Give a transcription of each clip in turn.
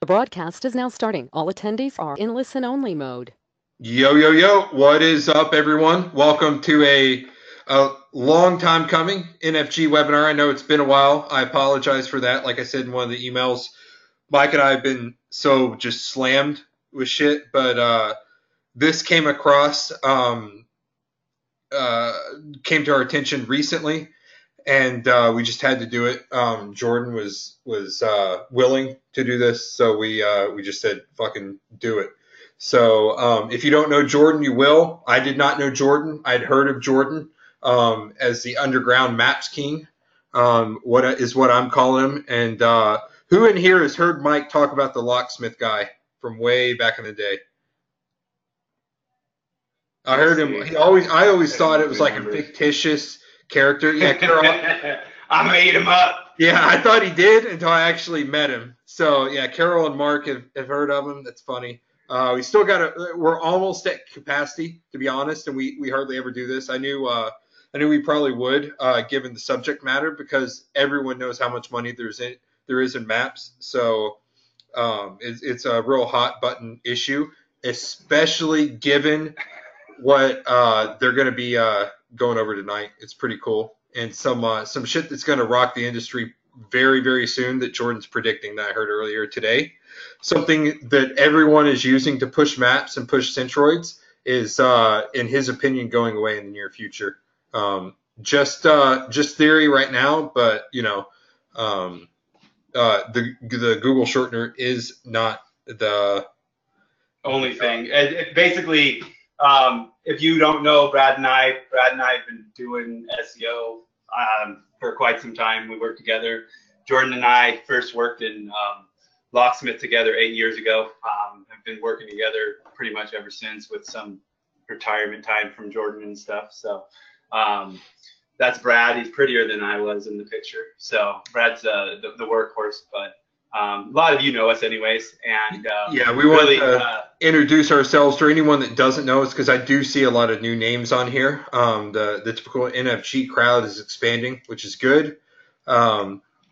The broadcast is now starting. All attendees are in listen-only mode. Yo, yo, yo. What is up, everyone? Welcome to a long time coming NFG webinar. I know it's been a while. I apologize for that. Like I said in one of the emails, Mike and I have been so just slammed with shit, but this came across, came to our attention recently, and we just had to do it. Jordan was willing to do this, so we just said, fucking do it. So if you don't know Jordan, you will. I did not know Jordan. I'd heard of Jordan as the underground maps king, what I'm calling him. And who in here has heard Mike talk about the locksmith guy from way back in the day? I heard him. I always thought it was like a fictitious character. Yeah, Carol. I made him up. Yeah, I thought he did until I actually met him. So yeah, Carol and Mark have heard of him. That's funny. We still we're almost at capacity, to be honest, and we hardly ever do this. I knew we probably would, given the subject matter, because everyone knows how much money there is in maps. So it's a real hot button issue, especially given what they're going to be going over tonight. It's pretty cool, and some shit that's going to rock the industry very, very soon that Jordan's predicting that I heard earlier today. Something that everyone is using to push maps and push centroids is, in his opinion, going away in the near future. Just theory right now, but the Google shortener is not the only thing. Basically, if you don't know Brad and I have been doing SEO for quite some time. We worked together. Jordan and I first worked in locksmith together 8 years ago. Have been working together pretty much ever since, with some retirement time from Jordan and stuff. So that's Brad. He's prettier than I was in the picture. So Brad's the workhorse, but a lot of you know us anyways. And yeah, we want to introduce ourselves to anyone that doesn't know us, because I do see a lot of new names on here. The typical NFG crowd is expanding, which is good.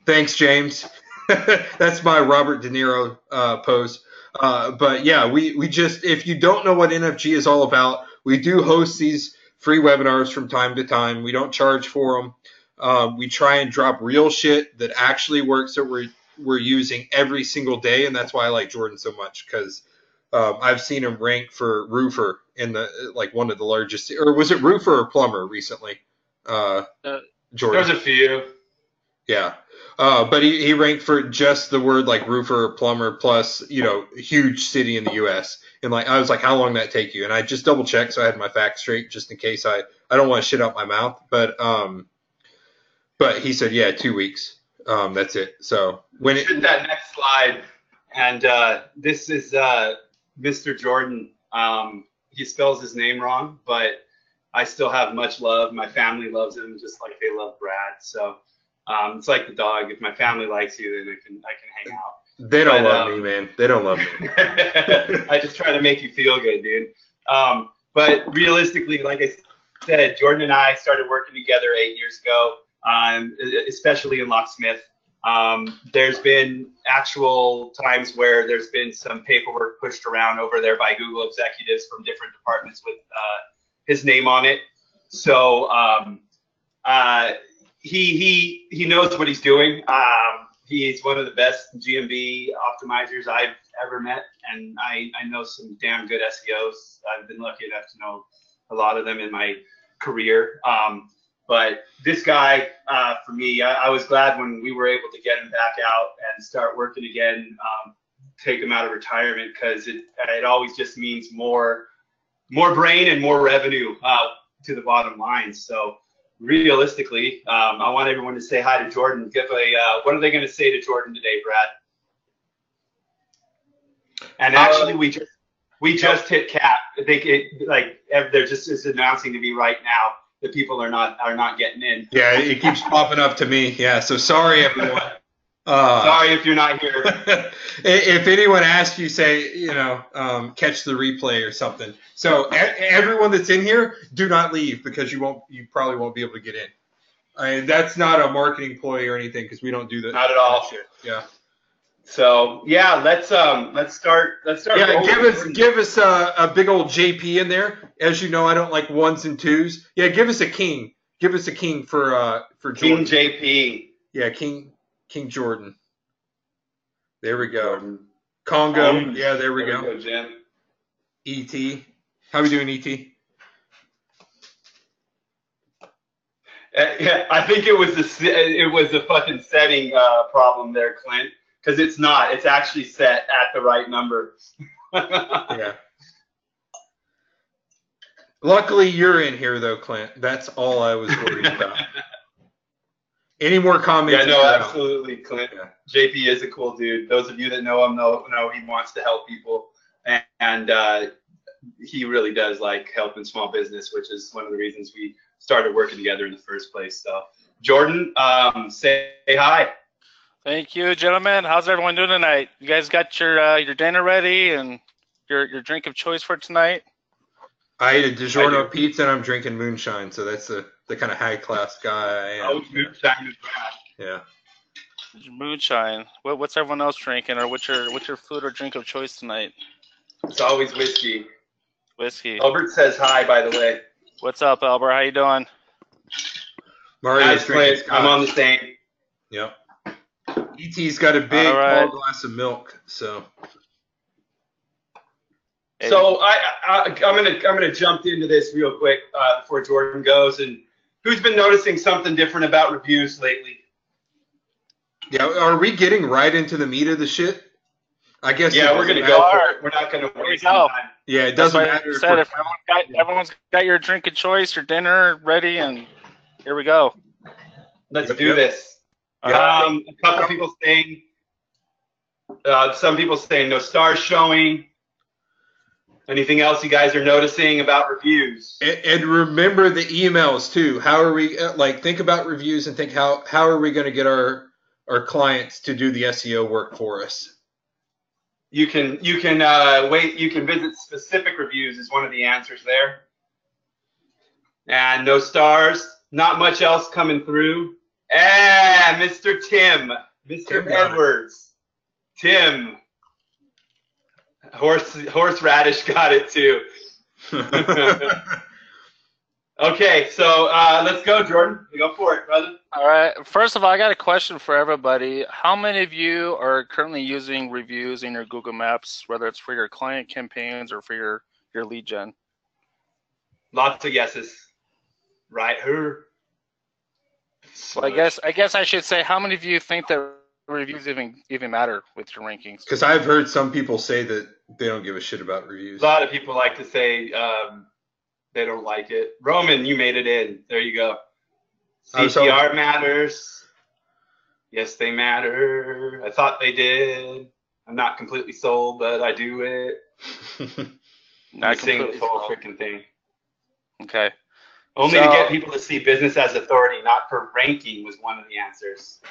Thanks, James. That's my Robert De Niro pose. But yeah, we just, if you don't know what NFG is all about, we do host these free webinars from time to time. We don't charge for them. We try and drop real shit that actually works, that we're using every single day, and that's why I like Jordan so much, because I've seen him rank for roofer in one of the largest, or was it roofer or plumber recently? Jordan. There's a few. Yeah. But he ranked for just the word like roofer or plumber plus, huge city in the US. And I was like, how long did that take you? And I just double checked, so I had my facts straight, just in case I don't want to shit out my mouth. But he said, yeah, 2 weeks. That's it. So hit that next slide, and this is Mr. Jordan. He spells his name wrong, but I still have much love. My family loves him just like they love Brad. So it's like the dog. If my family likes you, then I can hang out. They don't love me, man. They don't love me. I just try to make you feel good, dude. But realistically, like I said, Jordan and I started working together 8 years ago, especially in locksmith. There's been actual times where there's been some paperwork pushed around over there by Google executives from different departments with his name on it. So he knows what he's doing. He's one of the best GMB optimizers I've ever met, and I know some damn good SEOs. I've been lucky enough to know a lot of them in my career. But this guy, for me, I was glad when we were able to get him back out and start working again, take him out of retirement, because it always just means more brain and more revenue to the bottom line. So realistically, I want everyone to say hi to Jordan. What are they going to say to Jordan today, Brad? And actually, we just hit cap. They're just announcing to me right now that people are not getting in. Yeah, it keeps popping up to me. Yeah, so sorry everyone. Sorry if you're not here. If anyone asks you, say, catch the replay or something. So everyone that's in here, do not leave, because you probably won't be able to get in. That's not a marketing ploy or anything, because we don't do that. Not at all. Shit. Yeah. So yeah, let's start. Yeah, rolling. give us a big old JP in there. As you know, I don't like ones and twos. Yeah, give us a king. Give us a king for King Jordan. JP. Yeah, King Jordan. There we go. Jordan. Congo. Yeah, there we There go. we go, Jim. ET. How we doing, ET? Yeah, I think it was the fucking setting problem there, Clint, because it's not. It's actually set at the right number. Yeah. Luckily, you're in here though, Clint. That's all I was worried about. Any more comments? Yeah, no, absolutely, Clint. Yeah. JP is a cool dude. Those of you that know him know he wants to help people, and he really does like helping small business, which is one of the reasons we started working together in the first place. So, Jordan, say hi. Thank you, gentlemen. How's everyone doing tonight? You guys got your dinner ready and your drink of choice for tonight? I ate a DiGiorno pizza and I'm drinking moonshine, so that's the kind of high class guy I am. Oh, moonshine is bad. Yeah. Moonshine. What's everyone else drinking, or what's your food or drink of choice tonight? It's always whiskey. Whiskey. Albert says hi, by the way. What's up, Albert? How you doing? Mario's drinking scotch. I'm on the same. Yep. ET's got a big tall glass of milk, so. So I'm gonna jump into this real quick before Jordan goes. And who's been noticing something different about reviews lately? Yeah, are we getting right into the meat of the shit? I guess. Yeah, we're gonna go for it. We're not gonna waste time. Yeah, it doesn't matter. If everyone's got your drink of choice, your dinner ready, and here we go. Let's do this. A couple people saying, some people saying no stars showing. Anything else you guys are noticing about reviews? And remember the emails too. How are we think about reviews and think how are we going to get our clients to do the SEO work for us? You can wait. You can visit specific reviews is one of the answers there. And no stars. Not much else coming through. Mr. Tim, Mr. Edwards, Tim. Horseradish got it too. Okay, so let's go, Jordan. Go for it, brother. All right. First of all, I got a question for everybody. How many of you are currently using reviews in your Google Maps, whether it's for your client campaigns or for your lead gen? Lots of yeses. Right here. Well, I guess I should say, how many of you think that reviews even matter with your rankings? Because I've heard some people say that they don't give a shit about reviews. A lot of people like to say they don't like it. Roman, you made it in. There you go. CTR matters. Yes, they matter. I thought they did. I'm not completely sold, but I do it. Not sing this whole freaking thing. Okay. Only to get people to see business as authority, not for ranking, was one of the answers.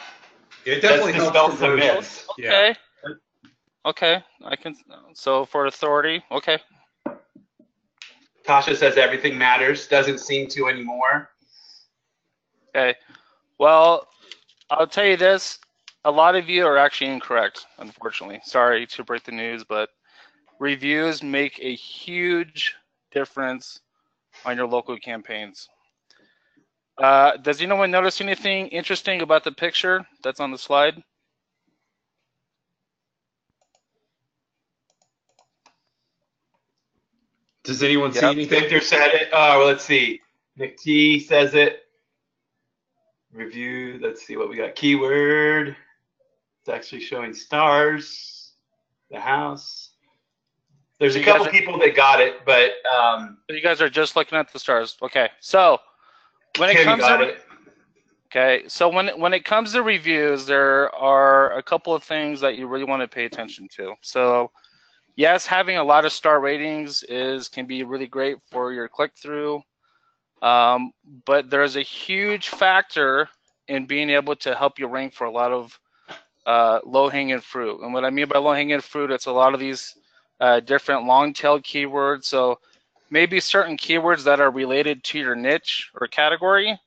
It definitely helps some myths. Okay. Yeah. Okay. So for authority, okay. Tasha says everything matters. Doesn't seem to anymore. Okay. Well, I'll tell you this. A lot of you are actually incorrect, unfortunately. Sorry to break the news, but reviews make a huge difference on your local campaigns. Does anyone notice anything interesting about the picture that's on the slide? Does anyone see anything? Victor said it. Well, let's see. Nick T says it. Review. Let's see what we got. Keyword. It's actually showing stars. The house. There's a couple people that got it, but you guys are just looking at the stars. Okay. So when it comes to when it comes to reviews, there are a couple of things that you really want to pay attention to. So yes, having a lot of star ratings can be really great for your click-through, but there's a huge factor in being able to help you rank for a lot of low-hanging fruit. And what I mean by low-hanging fruit, it's a lot of these different long-tailed keywords. So maybe certain keywords that are related to your niche or category,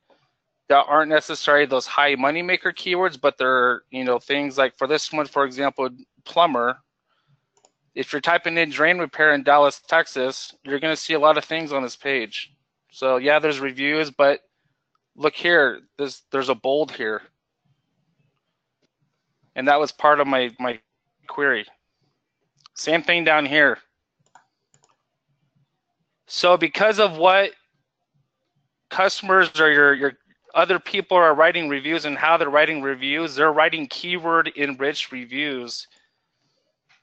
that aren't necessarily those high money maker keywords, but they're, things like, for this one, for example, plumber. If you're typing in drain repair in Dallas, Texas, you're going to see a lot of things on this page. So yeah, there's reviews, but look here, there's a bold here. And that was part of my query. Same thing down here. So because of what customers or your other people are writing reviews and how they're writing reviews, they're writing keyword enriched reviews.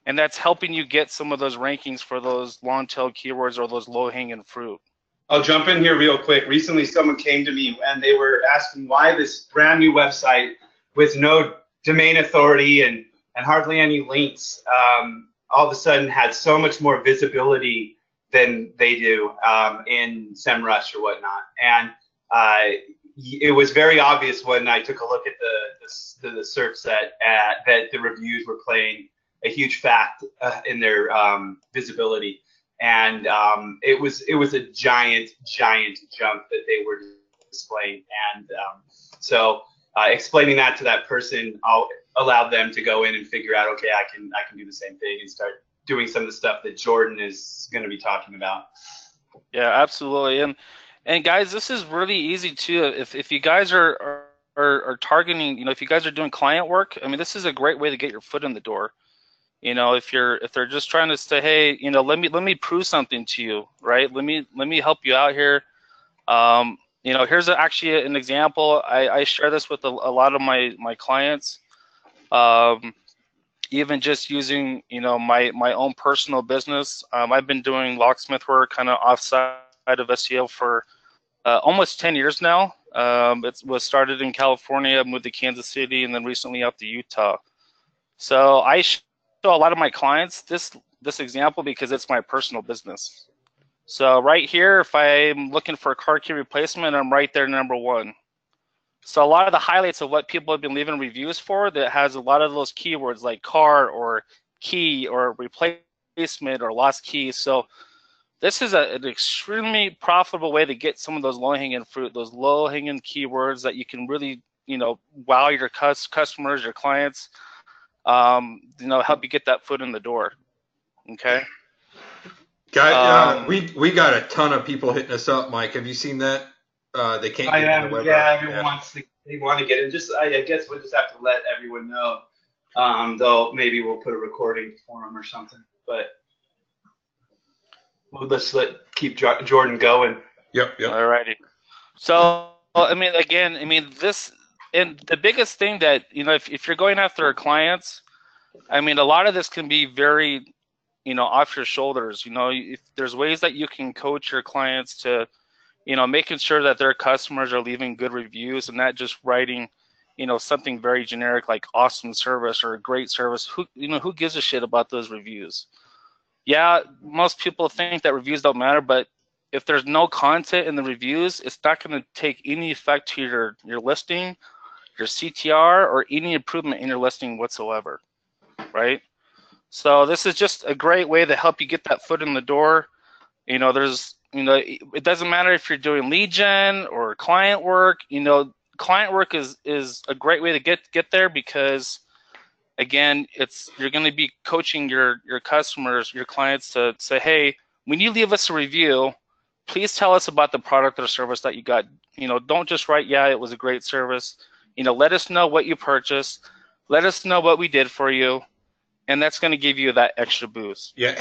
And that's helping you get some of those rankings for those long tail keywords or those low hanging fruit. I'll jump in here real quick. Recently, someone came to me and they were asking why this brand new website with no domain authority and hardly any links all of a sudden had so much more visibility than they do in SEMrush or whatnot. And it was very obvious when I took a look at the search set that the reviews were playing a huge fact in their visibility. And it was a giant jump that they were displaying. And so explaining that to that person allowed them to go in and figure out, okay, I can do the same thing and start doing some of the stuff that Jordan is going to be talking about. Yeah, absolutely. And guys, this is really easy too. If you guys are targeting, if you guys are doing client work, I mean, this is a great way to get your foot in the door. If they're just trying to say, hey, let me prove something to you, right? Let me help you out here. Here's actually an example. I share this with a lot of my clients. Even just using, my own personal business. I've been doing locksmith work kind of offside of SEO for almost 10 years now. It was started in California, moved to Kansas City, and then recently out to Utah. So I show a lot of my clients this example because it's my personal business. So right here, if I'm looking for a car key replacement, I'm right there, #1. So a lot of the highlights of what people have been leaving reviews for that has a lot of those keywords like car or key or replacement or lost keys. So this is an extremely profitable way to get some of those low-hanging fruit, those low-hanging keywords that you can really, wow your customers, your clients, help you get that foot in the door. Okay. We got a ton of people hitting us up, Mike. Have you seen that? They can't get in the web. Yeah, everyone they want to get in. Just I guess we'll just have to let everyone know. Though maybe we'll put a recording for them or something. But let's keep Jordan going. Yep. Alrighty. So this, and the biggest thing that if you're going after clients, a lot of this can be very off your shoulders. If there's ways that you can coach your clients to making sure that their customers are leaving good reviews and not just writing, something very generic like awesome service or great service. Who gives a shit about those reviews? Yeah, most people think that reviews don't matter, but if there's no content in the reviews, it's not going to take any effect to your listing, your CTR, or any improvement in your listing whatsoever, right? So this is just a great way to help you get that foot in the door. It doesn't matter if you're doing lead gen or client work. Client work is a great way to get there because, again, you're going to be coaching your customers, your clients to say, hey, when you leave us a review, please tell us about the product or service that you got. Don't just write, yeah, it was a great service. Let us know what you purchased. Let us know what we did for you. And that's going to give you that extra boost. Yeah.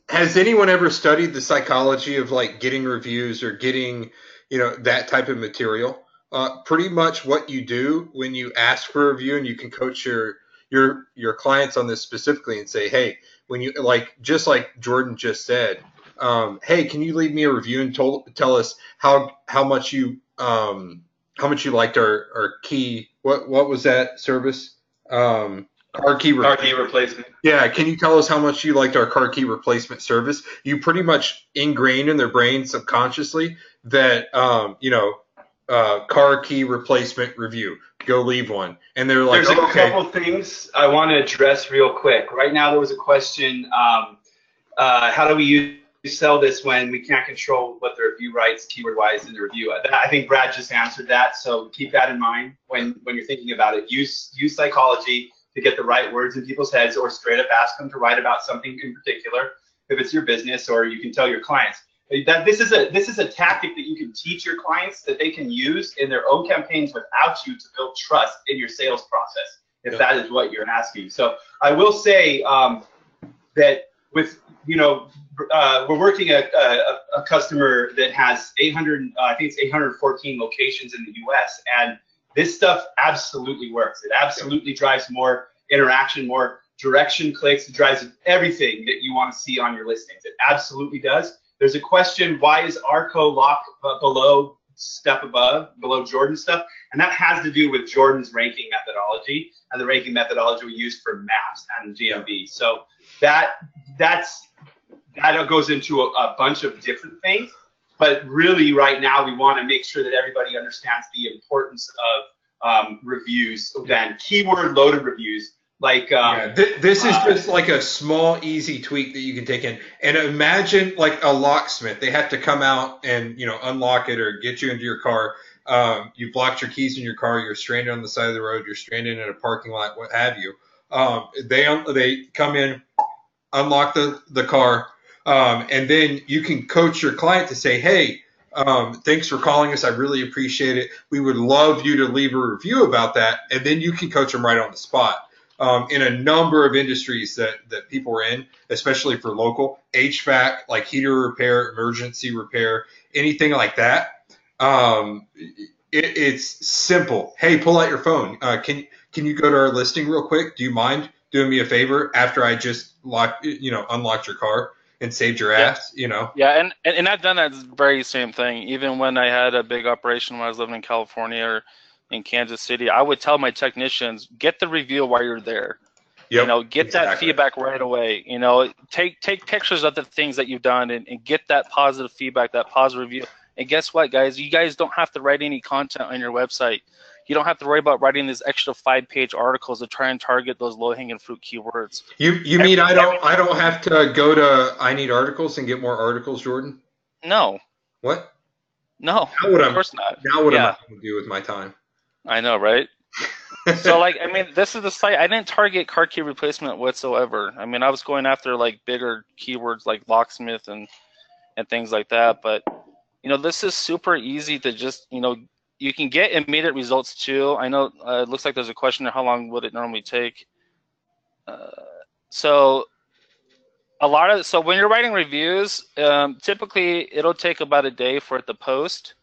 Has anyone ever studied the psychology of like getting reviews or getting, that type of material? Pretty much what you do when you ask for a review, and you can coach your clients on this specifically and say, hey, when you just like Jordan just said, hey, can you leave me a review and tell us how much you liked our key? What was that service? Car key replacement. Yeah, can you tell us how much you liked our car key replacement service? You pretty much ingrain in their brain subconsciously that car key replacement review. Go leave one, and they're like, there's a couple things I want to address real quick. Right now, there was a question: how do we use sell this when we can't control what the review writes keyword-wise in the review. I think Brad just answered that, so keep that in mind when you're thinking about it. Use psychology to get the right words in people's heads, or straight up ask them to write about something in particular if it's your business, or you can tell your clients that this is a tactic that you can teach your clients that they can use in their own campaigns without you, to build trust in your sales process, if that is what you're asking. So I will say that with, we're working a customer that has 814 locations in the US, and this stuff absolutely works. It absolutely drives more interaction, more direction clicks. It drives everything that you want to see on your listings. It absolutely does. There's a question, why is ARCO lock below Jordan's stuff? And that has to do with Jordan's ranking methodology and the ranking methodology we use for Maps and GMB. So that goes into a bunch of different things. But really, right now, we want to make sure that everybody understands the importance of reviews, then keyword-loaded reviews. Like this is just like a small, easy tweak that you can take in. And imagine like a locksmith. They have to come out and unlock it or get you into your car. You've locked your keys in your car. You're stranded on the side of the road. You're stranded in a parking lot. What have you? They come in, unlock the car, and then you can coach your client to say, hey, thanks for calling us. I really appreciate it. We would love you to leave a review about that. And then you can coach them right on the spot. In a number of industries that people are in, especially for local, HVAC, like heater repair, emergency repair, anything like that. It's simple. Hey, pull out your phone. Can you go to our listing real quick? Do you mind doing me a favor after I just unlocked your car and saved your ass? Yeah, and I've done that very same thing. Even when I had a big operation when I was living in California or in Kansas City, I would tell my technicians, get the review while you're there. Yep, get that feedback right away. Take pictures of the things that you've done and get that positive feedback, that positive review. And guess what, guys? You guys don't have to write any content on your website. You don't have to worry about writing these extra 5-page articles to try and target those low-hanging fruit keywords. You mean I don't have to go to I Need Articles and get more articles, Jordan? No. What? No. Of course not. Now what am I going to do with my time? I know, right? So, this is the site. I didn't target car key replacement whatsoever. I was going after bigger keywords like locksmith and things like that. But this is super easy to just you can get immediate results too. I know it looks like there's a question there. How long would it normally take? So when you're writing reviews, typically it'll take about a day for it to post.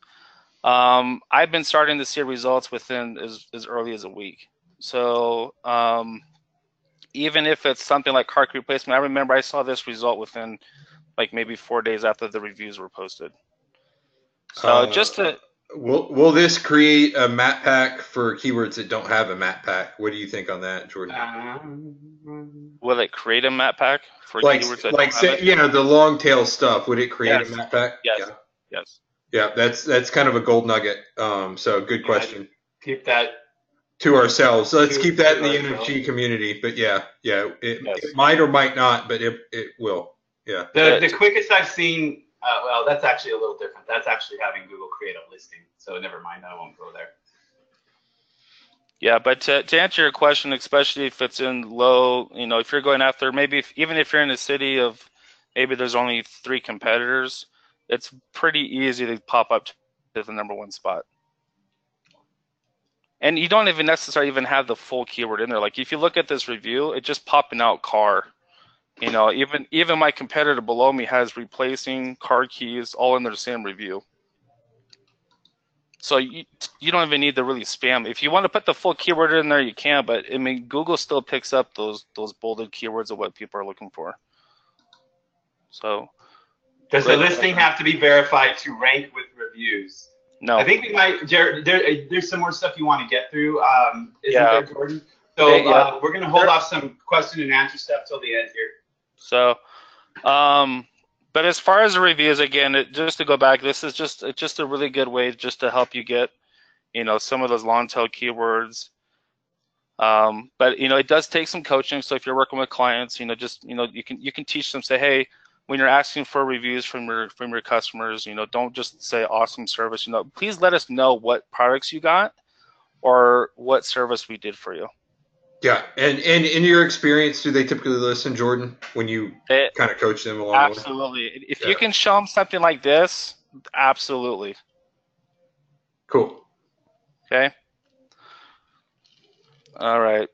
I've been starting to see results within as early as a week. So even if it's something like car key replacement, I remember I saw this result within maybe 4 days after the reviews were posted. So will this create a map pack for keywords that don't have a map pack? What do you think on that, Jordan? Will it create a map pack for keywords that don't have it? The long tail stuff? Would it create a map pack? Yes. Yeah. Yes. Yeah, that's kind of a gold nugget. So good question. Keep that to ourselves. Let's keep that in the NFG community. But it might or might not, but it will. Yeah. The quickest I've seen. Well, that's actually a little different. That's actually having Google create a listing. So never mind. I won't go there. Yeah, but to answer your question, especially if it's in low, if you're going after even if you're in a city of maybe there's only 3 competitors, it's pretty easy to pop up to the #1 spot. And you don't even necessarily have the full keyword in there. If you look at this review, it's just popping out car. Even my competitor below me has replacing car keys all in their same review. So you don't even need to really spam. If you want to put the full keyword in there, you can, but Google still picks up those bolded keywords of what people are looking for. So does the listing have to be verified to rank with reviews? No. I think we might, Jared, there's some more stuff you want to get through, isn't there, Jordan? So we're going to hold off some question and answer stuff till the end here. So, but as far as the reviews, again, just to go back, this is just a really good way just to help you get, some of those long tail keywords. But it does take some coaching. So if you're working with clients, you can teach them, say, hey, when you're asking for reviews from your customers, you know, don't just say awesome service. You know, please let us know what products you got or what service we did for you. Yeah, and in your experience, do they typically listen, Jordan, when you kind of coach them along the way? Absolutely. If you can show them something like this, absolutely. Cool. Okay. All right.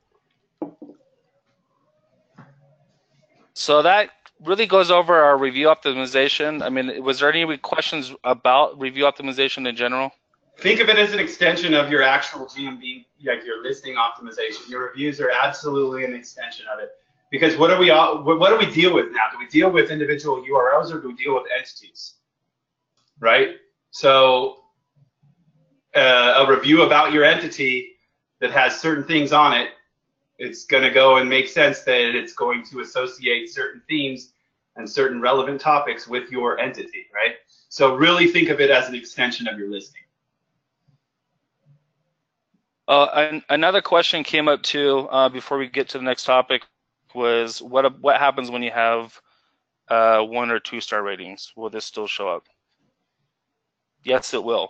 So that really goes over our review optimization. I mean, was there any questions about review optimization in general? Think of it as an extension of your actual GMB, like your listing optimization. Your reviews are absolutely an extension of it. Because what do we deal with now? Do we deal with individual URLs or do we deal with entities? Right? So a review about your entity that has certain things on it, it's going to go and make sense that it's going to associate certain themes and certain relevant topics with your entity, right? So really think of it as an extension of your listing. Another question came up too before we get to the next topic was what happens when you have 1 or 2 star ratings? Will this still show up? Yes, it will.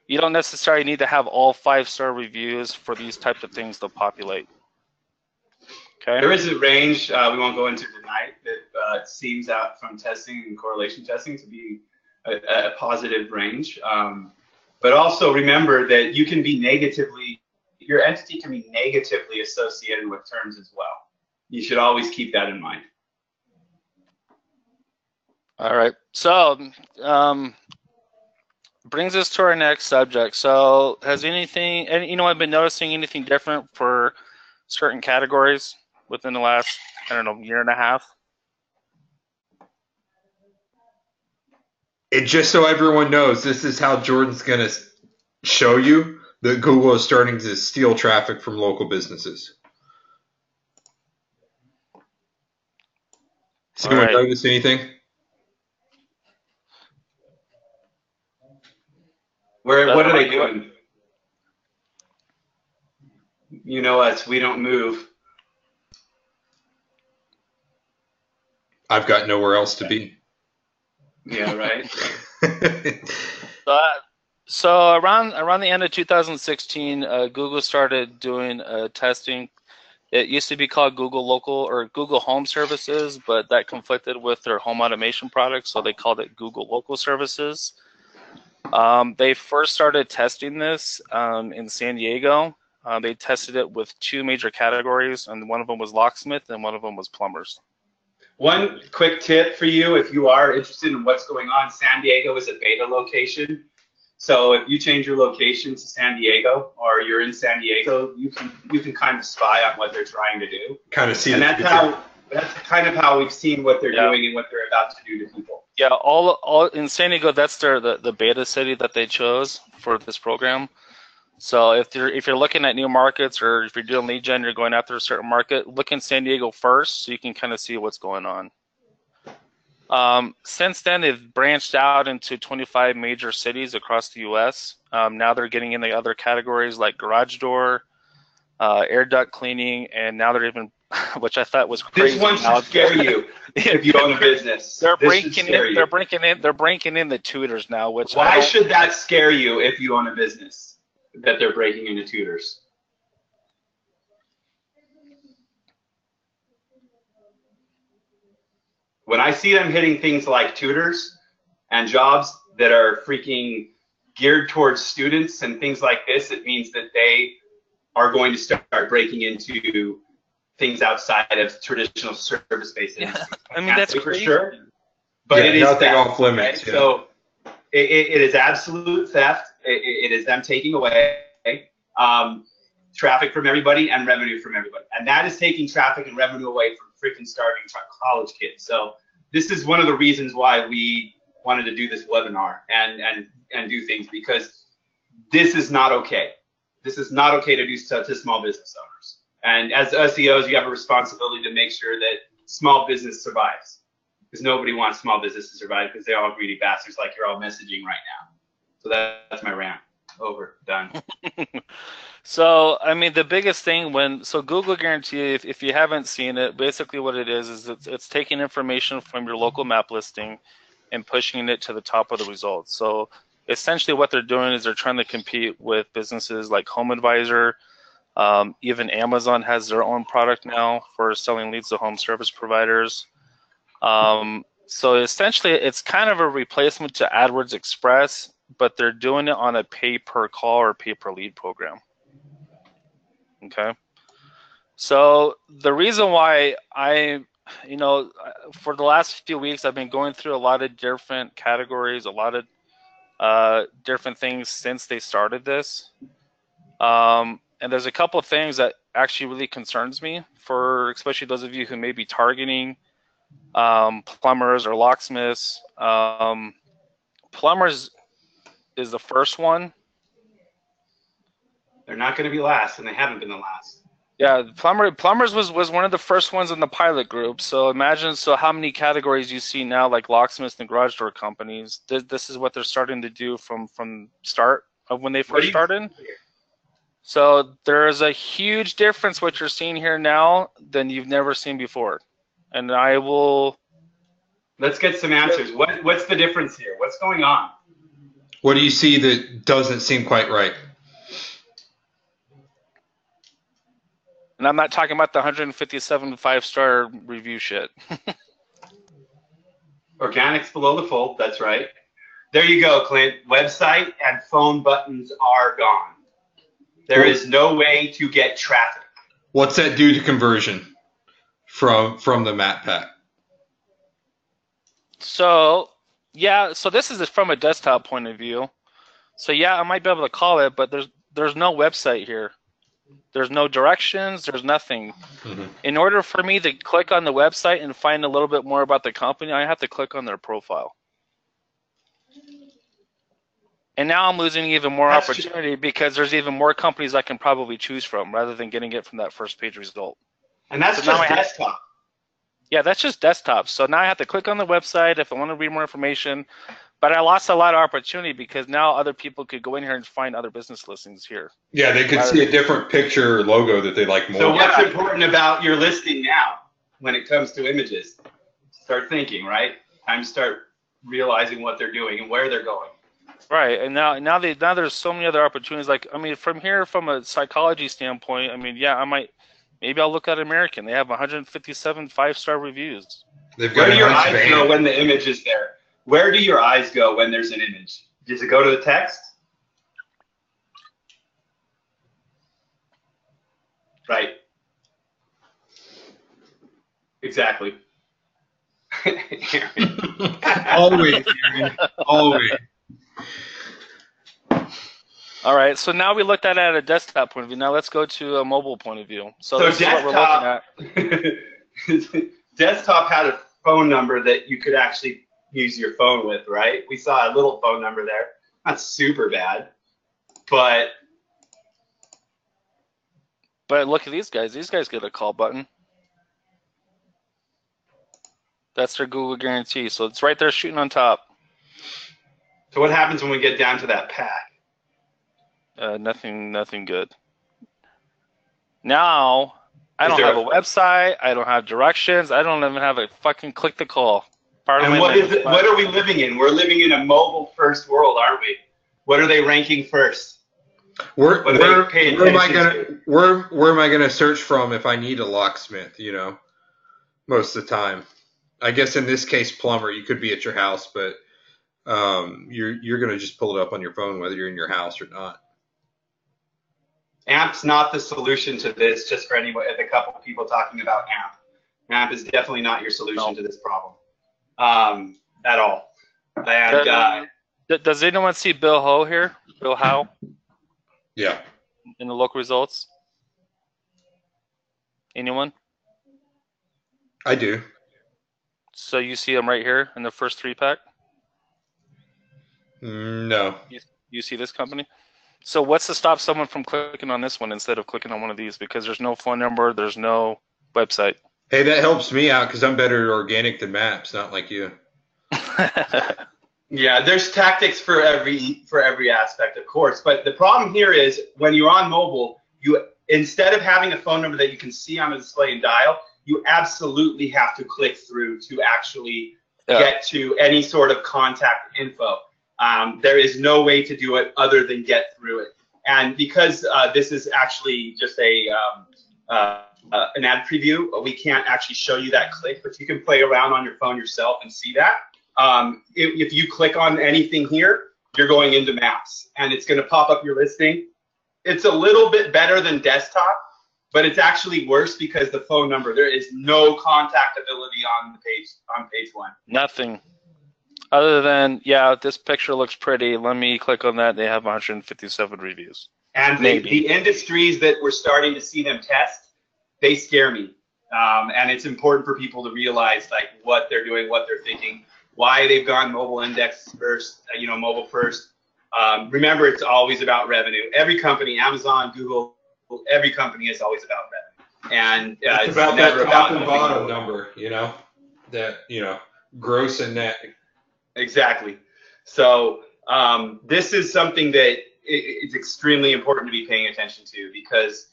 You don't necessarily need to have all 5-star reviews for these types of things to populate. Okay. There is a range we won't go into tonight that seems out from testing and correlation testing to be a positive range. But also remember that you can be your entity can be negatively associated with terms as well. You should always keep that in mind. All right. So brings us to our next subject. So has anything, and you know, I've been noticing anything different for certain categories within the last, I don't know, year and a half? And just so everyone knows, this is how Jordan's going to show you that Google is starting to steal traffic from local businesses. Has anyone noticed anything? What are they doing? You know us, we don't move. I've got nowhere else to be. Yeah, right. So around the end of 2016, Google started doing testing. It used to be called Google Local or Google Home Services, but that conflicted with their home automation products, so they called it Google Local Services. They first started testing this in San Diego. They tested it with 2 major categories, and one of them was locksmith and one of them was plumbers. One quick tip for you, if you are interested in what's going on, San Diego is a beta location. So if you change your location to San Diego, or you're in San Diego, you can kind of spy on what they're trying to do. Kind of see. And that's kind of how we've seen what they're doing and what they're about to do to people. Yeah, all in San Diego, that's the beta city that they chose for this program. So if you're looking at new markets, or if you're doing lead gen, you're going after a certain market, look in San Diego first so you can kind of see what's going on. Since then, they've branched out into 25 major cities across the U.S. Now they're getting into other categories like garage door, air duct cleaning, and now they're even, which I thought was crazy. This one should scare you if you own a business. They're breaking in the tutors now. Which why should that scare you if you own a business? That they're breaking into tutors. When I see them hitting things like tutors and jobs that are freaking geared towards students and things like this, it means that they are going to start breaking into things outside of traditional service-based industries. I mean, that's for sure. But it is nothing theft, off limits. right? Yeah. So it is absolute theft. It is them taking away traffic from everybody and revenue from everybody. And that is taking traffic and revenue away from freaking starving college kids. So this is one of the reasons why we wanted to do this webinar and do things, because this is not okay. This is not okay to do to small business owners. And as SEOs, you have a responsibility to make sure that small business survives, because nobody wants small business to survive because they're all greedy bastards like you're all messaging right now. So that's my rant. over, done. So, I mean, the biggest thing so Google Guarantee, if you haven't seen it, basically what it is it's taking information from your local map listing and pushing it to the top of the results. So essentially what they're doing is they're trying to compete with businesses like Home Advisor. Even Amazon has their own product now for selling leads to home service providers. So essentially it's kind of a replacement to AdWords Express, but they're doing it on a pay per call or pay per lead program. Okay. So the reason why for the last few weeks, I've been going through a lot of different categories, a lot of different things since they started this. And there's a couple of things that actually really concerns me for especially those of you who may be targeting plumbers or locksmiths. Plumbers is the first one. They're not going to be last, and they haven't been the last. Yeah, plumbers was one of the first ones in the pilot group. So imagine how many categories you see now, like locksmiths and garage door companies. This is what they're starting to do from start of when they first started. So there's a huge difference what you're seeing here now than you've never seen before. And I will. Let's get some answers. What's the difference here? What's going on? What do you see that doesn't seem quite right? And I'm not talking about the 157 5-star review shit. Organics below the fold, that's right. There you go, Clint. Website and phone buttons are gone. There is no way to get traffic. What's that do to conversion from the map pack? So, yeah, so this is from a desktop point of view. So, yeah, I might be able to call it, but there's no website here. There's no directions. There's nothing. Mm-hmm. In order for me to click on the website and find a little bit more about the company, I have to click on their profile. And now I'm losing even more opportunity because there's even more companies I can probably choose from rather than getting it from that first page result. And that's just desktop. Yeah, that's just desktop. So now I have to click on the website if I want to read more information. But I lost a lot of opportunity because now other people could go in here and find other business listings here. Yeah, they could see a different picture or logo that they like more. So what's important about your listing now when it comes to images? Start thinking, right? Time to start realizing what they're doing and where they're going. Right, and now there's so many other opportunities. Like, I mean, from a psychology standpoint, I mean, yeah, maybe I'll look at American. They have 157 5-star reviews. They've got Where do your eyes go when the image is there? Where do your eyes go when there's an image? Does it go to the text? Right. Exactly. Always, Aaron. Always. All right, so now we looked at it at a desktop point of view. Now let's go to a mobile point of view. So this desktop, is what we're looking at. Desktop had a phone number that you could actually use your phone with, right? We saw a little phone number there. Not super bad, but look at these guys. These guys get a call button. That's their Google guarantee. So it's right there shooting on top. So what happens when we get down to that pack? Nothing good. Now, I don't have a website. I don't have directions. I don't even have a fucking click to call. And what are we living in? We're living in a mobile first world, aren't we? What are they ranking first? Where am I gonna search from if I need a locksmith? You know, most of the time. I guess in this case, plumber. You could be at your house, but you're gonna just pull it up on your phone whether you're in your house or not. AMP's not the solution to this. Just for anyone, the couple of people talking about AMP. AMP is definitely not your solution to this problem at all. And does anyone see Bill Ho here? Bill Howe? Yeah. In the local results? Anyone? I do. So you see him right here in the first 3-pack? No. You see this company? So what's to stop someone from clicking on this one instead of clicking on one of these? Because there's no phone number, there's no website. Hey, that helps me out because I'm better at organic than maps, not like you. Yeah, there's tactics for every aspect, of course. But the problem here is when you're on mobile, you instead of having a phone number that you can see on the display and dial, you absolutely have to click through to actually get to any sort of contact info. There is no way to do it other than get through it. And because this is actually just an ad preview, we can't actually show you that click, but you can play around on your phone yourself and see that. If you click on anything here, you're going into Maps, and it's going to pop up your listing. It's a little bit better than desktop, but it's actually worse because the phone number, there is no contactability on the page, on page one. Nothing. Other than, yeah, this picture looks pretty. Let me click on that. They have 157 reviews. And the industries that we're starting to see them test, they scare me. And it's important for people to realize like what they're doing, what they're thinking, why they've gone mobile index first, mobile first. Remember, it's always about revenue. Every company, Amazon, Google, every company is always about revenue. And it's about that top and bottom number, that, gross and net. Exactly. So this is something that it's extremely important to be paying attention to, because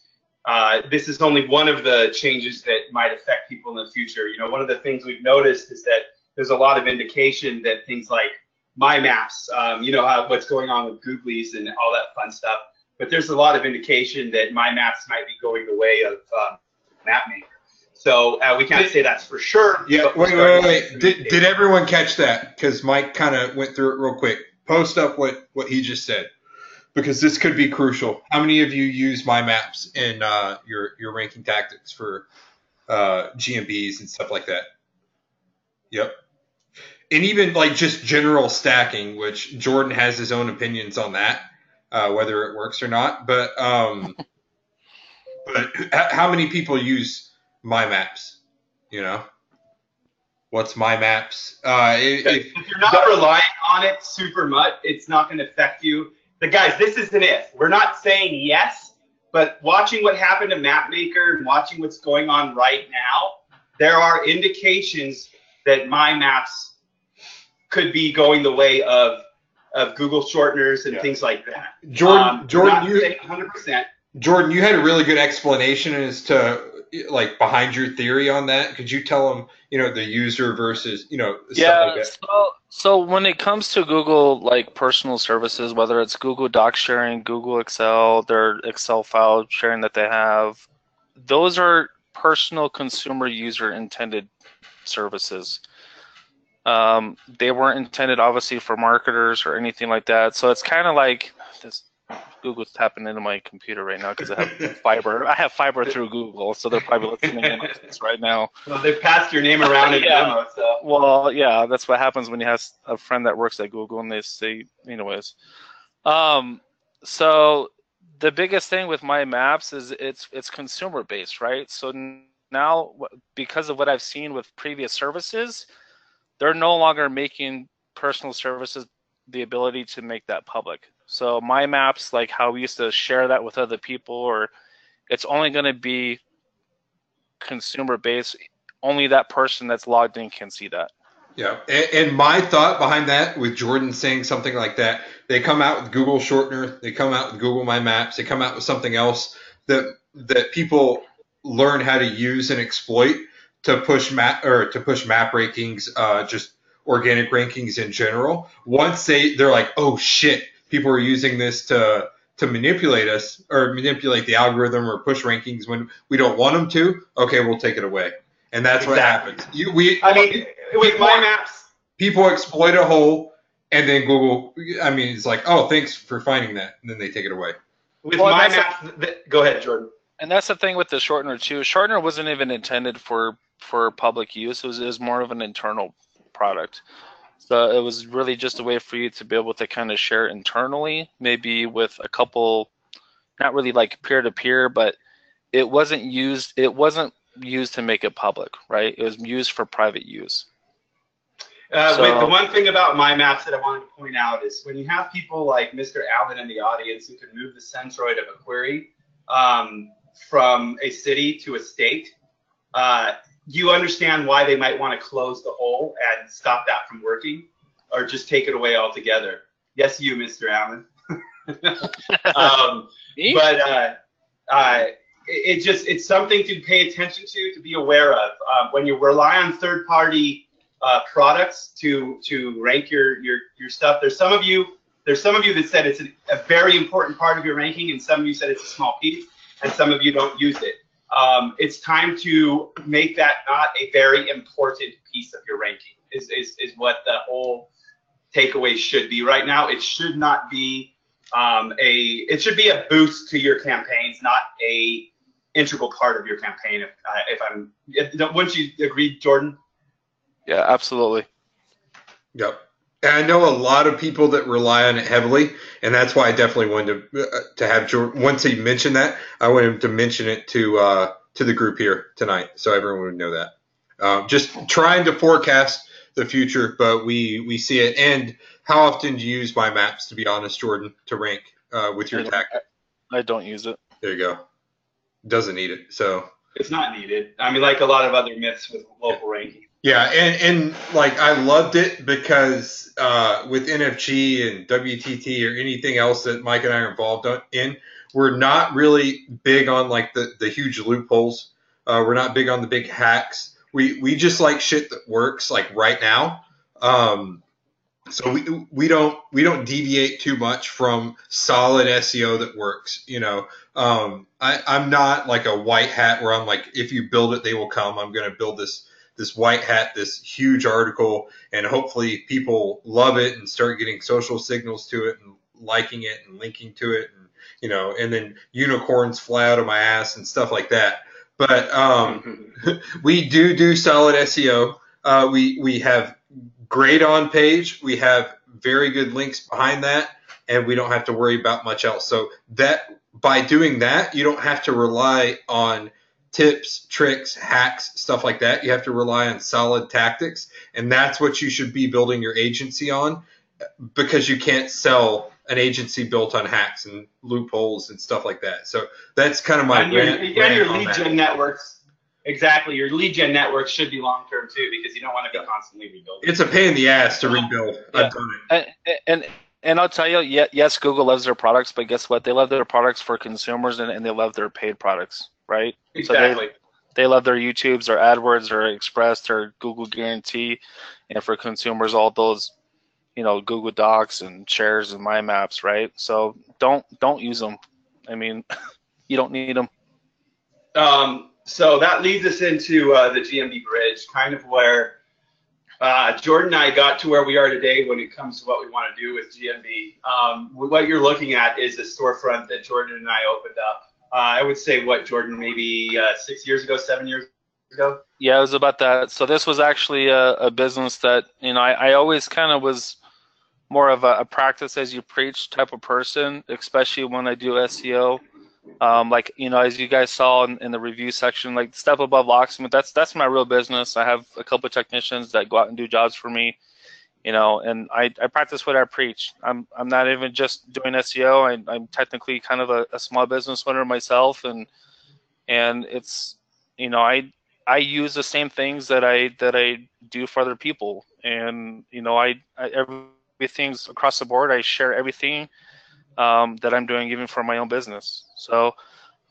this is only one of the changes that might affect people in the future. One of the things we've noticed is that there's a lot of indication that things like My Maps, what's going on with Googlies and all that fun stuff. But there's a lot of indication that My Maps might be going the way of MapMaker. So we can't say that's for sure. Yeah, wait. Did everyone catch that? Because Mike kind of went through it real quick. Post up what he just said, because this could be crucial. How many of you use My Maps in your ranking tactics for GMBs and stuff like that? Yep. And even like just general stacking, which Jordan has his own opinions on that, whether it works or not. But how many people use My Maps? What's My Maps? If you're not relying on it super much, it's not going to affect you. But guys, this is an if. We're not saying yes, but watching what happened to MapMaker and watching what's going on right now, there are indications that My Maps could be going the way of Google shorteners and things like that. Jordan, you 100%. Jordan, you had a really good explanation as to like behind your theory on that. Could you tell them, the user versus, stuff like that? So when it comes to Google like personal services, whether it's Google Doc sharing, Google Excel, their Excel file sharing that they have, those are personal consumer user intended services. They weren't intended obviously for marketers or anything like that. So it's kind of like this. Google's tapping into my computer right now because I have fiber. I have fiber through Google, so they're probably listening in on this right now. Well, they've passed your name around in demo, so. Well, yeah, that's what happens when you have a friend that works at Google and they say, anyways. So the biggest thing with My Maps is it's consumer based, right? So now, because of what I've seen with previous services, they're no longer making personal services the ability to make that public. So My Maps, like how we used to share that with other people, or it's only going to be consumer based. Only that person that's logged in can see that. Yeah, and my thought behind that, with Jordan saying something like that, they come out with Google Shortener, they come out with Google My Maps, they come out with something else that people learn how to use and exploit to push map rankings, just organic rankings in general. Once they're like, oh shit, people are using this to manipulate us or manipulate the algorithm or push rankings when we don't want them to. Okay, we'll take it away, and that's what happens. With My Maps, people exploit a hole, and then Google. It's like, oh, thanks for finding that, and then they take it away. With My Maps, go ahead, Jordan. And that's the thing with the shortener too. Shortener wasn't even intended for public use. It was more of an internal product. So it was really just a way for you to be able to kind of share internally, maybe with a couple, not really like peer-to-peer, but it wasn't used to make it public, right? It was used for private use. The one thing about My Maps that I wanted to point out is when you have people like Mr. Alvin in the audience who can move the centroid of a query from a city to a state, you understand why they might want to close the hole and stop that from working. just take it away altogether. Yes, you, Mr. Allen. It's something to pay attention to be aware of. When you rely on third-party products to rank your stuff, there's some of you that said it's a very important part of your ranking, and some of you said it's a small piece, and some of you don't use it. It's time to make that not a very important piece of your ranking. Is what the whole takeaway should be right now. It should not be it should be a boost to your campaigns, not a integral part of your campaign. Wouldn't you agree, Jordan? Yeah, absolutely. Yep. And I know a lot of people that rely on it heavily, and that's why I definitely wanted to have Jordan. Once he mentioned that, I wanted him to mention it to the group here tonight, so everyone would know that. Just trying to forecast the future, but we see it. And how often do you use My Maps, to be honest, Jordan, to rank with your tactic? I don't use it. There you go. Doesn't need it. So it's not needed. I mean, like a lot of other myths with local ranking. Yeah, and like I loved it because with NFG and WTT or anything else that Mike and I are involved in, we're not really big on like the huge loopholes. We're not big on the big hacks. We just like shit that works like right now. So we don't deviate too much from solid SEO that works. You know, I'm not like a white hat where I'm like, if you build it, they will come. I'm going to build this white hat, this huge article, and hopefully people love it and start getting social signals to it and liking it and linking to it, and you know, and then unicorns fly out of my ass and stuff like that. But we do solid SEO. We have great on page. We have very good links behind that, and we don't have to worry about much else. So that by doing that, you don't have to rely on tips, tricks, hacks, stuff like that. You have to rely on solid tactics, and that's what you should be building your agency on, because you can't sell an agency built on hacks and loopholes and stuff like that. So that's kind of my rant. Your lead gen networks. Exactly. Your lead gen network should be long term too, because you don't want to be constantly rebuilding. It's a pain in the ass to rebuild. Yeah. I've done it. And I'll tell you, yes, Google loves their products, but guess what? They love their products for consumers, and they love their paid products, right? Exactly. So they love their YouTubes, their AdWords, their Express, their Google Guarantee, and for consumers, all those, you know, Google Docs and Shares and My Maps, right? So don't use them. I mean, you don't need them. So that leads us into the GMB bridge, kind of where Jordan and I got to where we are today when it comes to what we want to do with GMB. What you're looking at is a storefront that Jordan and I opened up. I would say, Jordan, maybe 6 years ago, 7 years ago? Yeah, it was about that. So this was actually a business that, you know, I always kind of was more of a practice as you preach type of person, especially when I do SEO. Like, you know, as you guys saw in the review section, like Step Above Locksmith, that's my real business. I have a couple of technicians that go out and do jobs for me, you know, and I practice what I preach. I'm not even just doing SEO. I'm technically kind of a small business owner myself, and it's, you know, I use the same things that I do for other people, and you know, everything's across the board. I share everything that I'm doing, even for my own business. So,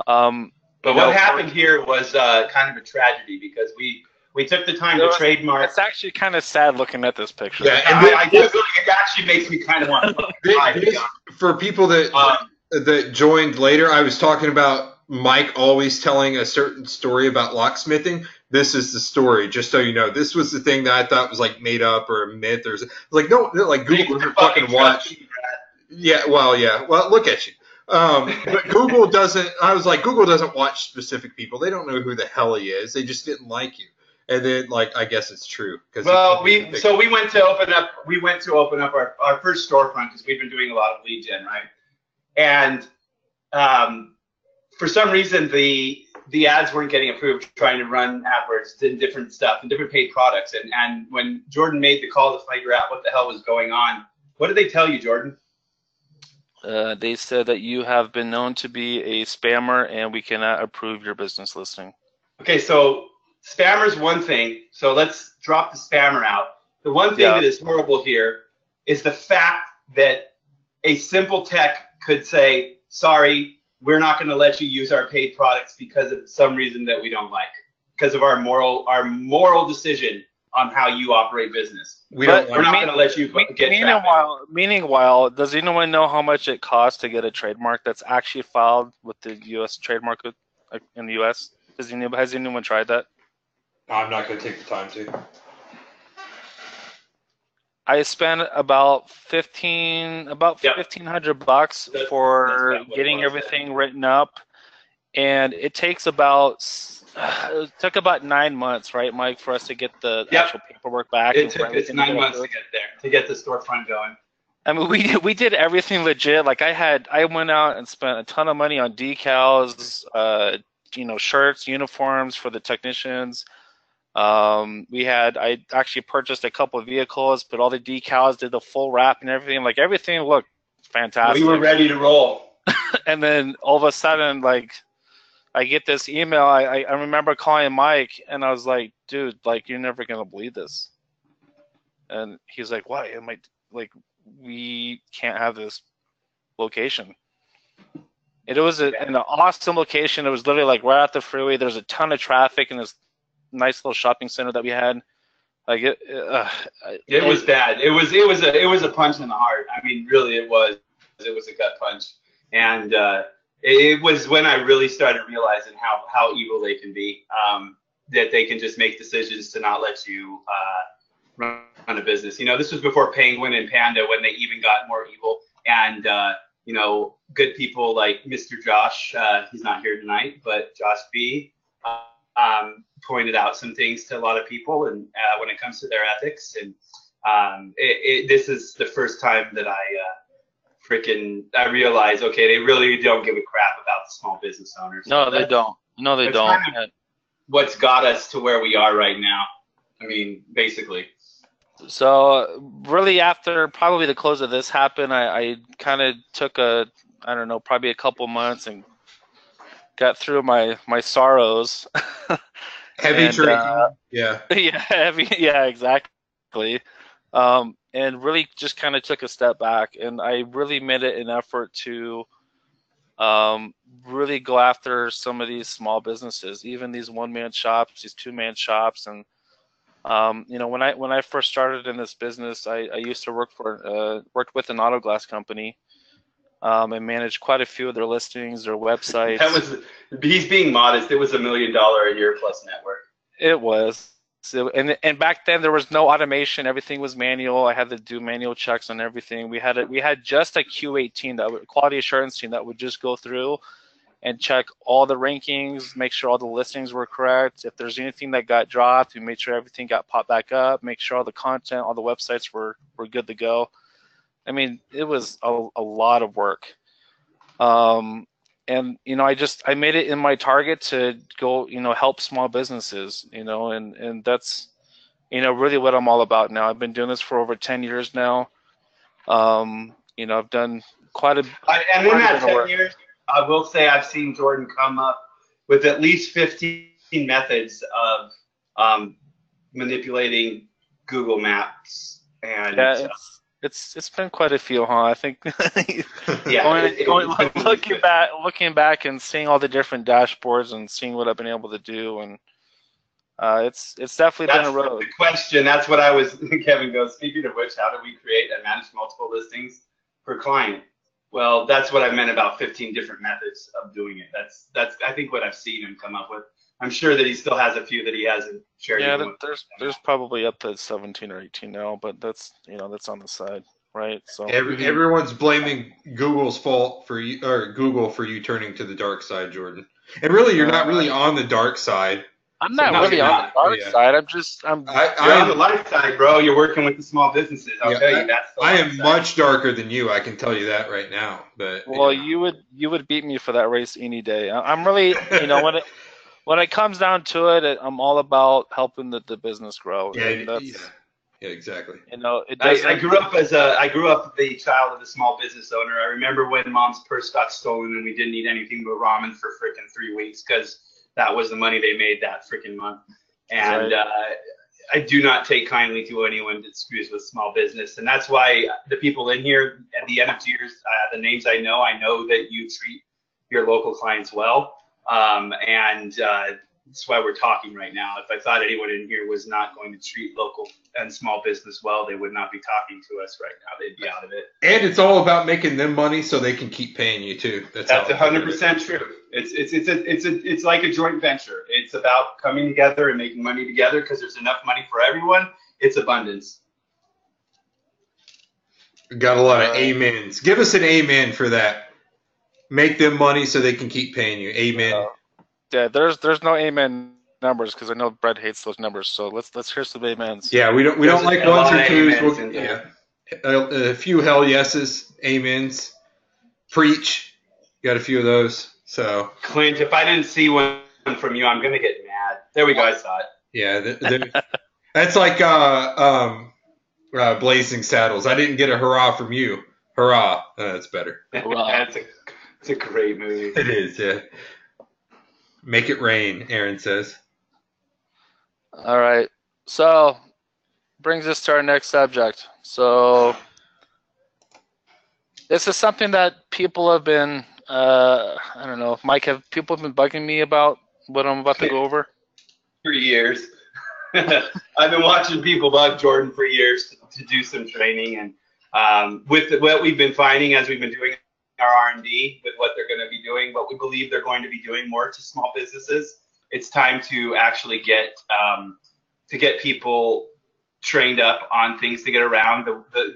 but what happened here was kind of a tragedy, because we took the time to trademark. It's actually kind of sad looking at this picture. Yeah, and it actually makes me kind of want to. For people that joined later, I was talking about Mike always telling a certain story about locksmithing. This is the story, just so you know. This was the thing that I thought was like made up or a myth, or like no, like Google doesn't fucking watch. Yeah, well, look at you. But Google doesn't. I was like, Google doesn't watch specific people. They don't know who the hell he is. They just didn't like you. And then, like, I guess it's true. Well, we went to open up our first storefront, because we've been doing a lot of lead gen, right? And for some reason, the ads weren't getting approved, trying to run AdWords and different stuff and different paid products. And when Jordan made the call to figure out what the hell was going on, what did they tell you, Jordan? They said that you have been known to be a spammer, and we cannot approve your business listing. Okay, so spammer's one thing. So let's drop the spammer out. The one thing that is horrible here is the fact that a simple tech could say, sorry, we're not going to let you use our paid products because of some reason that we don't like, because of our moral decision on how you operate business. We're not going to let you get traffic. Meanwhile, does anyone know how much it costs to get a trademark that's actually filed with the U.S. trademark in the U.S.? Has anyone tried that? I'm not going to take the time to. I spent about $1,500 for getting everything written up, and it takes it took about 9 months, right, Mike, for us to get the actual paperwork back. It's 9 months to get there, to get the storefront going. I mean, we did everything legit. Like I went out and spent a ton of money on decals, shirts, uniforms for the technicians. I actually purchased a couple of vehicles, put all the decals, did the full wrap and everything. Like everything looked fantastic. We were ready to roll. And then all of a sudden, like, I get this email. I remember calling Mike, and I was like, dude, like, you're never gonna believe this. And he's like, why? Am I like, we can't have this location. It was an awesome location. It was literally like right off the freeway. There's a ton of traffic in this nice little shopping center that we had. Like it was bad. It was a punch in the heart. I mean, really, it was a gut punch. And it was when I really started realizing how evil they can be. That they can just make decisions to not let you run a business. This was before Penguin and Panda, when they even got more evil. And good people like Mr. Josh, he's not here tonight, but Josh B. Pointed out some things to a lot of people, and when it comes to their ethics, and this is the first time that I realized, okay, they really don't give a crap about the small business owners. No, they don't. No, they don't. Kind of what's got us to where we are right now. I mean, basically. So really, after probably the close of this happened, I kind of took probably a couple months and got through my sorrows. Heavy drinking. Yeah. Yeah, heavy. Yeah, exactly. And really just kind of took a step back, and I really made it an effort to really go after some of these small businesses, even these one-man shops, these two-man shops. And when I first started in this business, I used to worked with an auto glass company. And managed quite a few of their listings, their websites. He's being modest. It was $1 million a year plus network. It was. And back then there was no automation. Everything was manual. I had to do manual checks on everything. We had just a QA team, quality assurance team, that would just go through and check all the rankings, make sure all the listings were correct. If there's anything that got dropped, we made sure everything got popped back up, make sure all the content, all the websites were good to go. I mean, it was a lot of work. And, I made it in my target to go, help small businesses, and that's, really what I'm all about now. I've been doing this for over 10 years now. I've done quite a bit. And in that 10 years, I will say I've seen Jordan come up with at least 15 methods of manipulating Google Maps. And yeah, it's been quite a few, huh? I think. Yeah. Looking back and seeing all the different dashboards and seeing what I've been able to do, and it's definitely been a road. The question. That's what I was. Kevin goes. Speaking of which, how do we create and manage multiple listings per client? Well, that's what I meant about 15 different methods of doing it. That's I think what I've seen him come up with. I'm sure that he still has a few that he hasn't shared. Yeah, there's probably up to 17 or 18 now, but that's that's on the side, right? So everyone's blaming Google's fault for you, or Google for you turning to the dark side, Jordan. And really, you're not really on the dark side. I'm not really on the dark side. You're on the light side, bro. You're working with the small businesses. I'll tell you that's. I am much darker than you. I can tell you that right now. But you would beat me for that race any day. I'm really, when it comes down to it, I'm all about helping the business grow. Yeah, exactly. I grew up the child of the small business owner. I remember when mom's purse got stolen and we didn't eat anything but ramen for freaking 3 weeks because that was the money they made that freaking month. And I do not take kindly to anyone that screws with small business, and that's why the people in here and the NFGers, the names I know that you treat your local clients well, and that's why we're talking right now. If I thought anyone in here was not going to treat local and small business well, they would not be talking to us right now. They'd be out of it. And it's all about making them money so they can keep paying you too. That's 100% true. It's like a joint venture. It's about coming together and making money together because there's enough money for everyone. It's abundance. Got a lot of amens. Give us an amen for that. Make them money so they can keep paying you. Amen. Yeah, there's no amen numbers because I know Brett hates those numbers. So let's hear some amens. Yeah, we don't like ones or twos. A few hell yeses, amens. Preach. Got a few of those. So Clint, if I didn't see one from you, I'm gonna get mad. There we go. I saw it. Yeah, that's like Blazing Saddles. I didn't get a hurrah from you. Hurrah. That's better. It's a great movie. It is. Yeah. Make it rain, Aaron says. All right. So, brings us to our next subject. So, this is something that people have been, I don't know, Mike, have people been bugging me about what I'm about to go over? For years. I've been watching people bug Jordan for years to do some training, and with what we've been finding as we've been doing our R&D with what they're going to be doing, what we believe they're going to be doing more to small businesses, it's time to actually get people trained up on things to get around.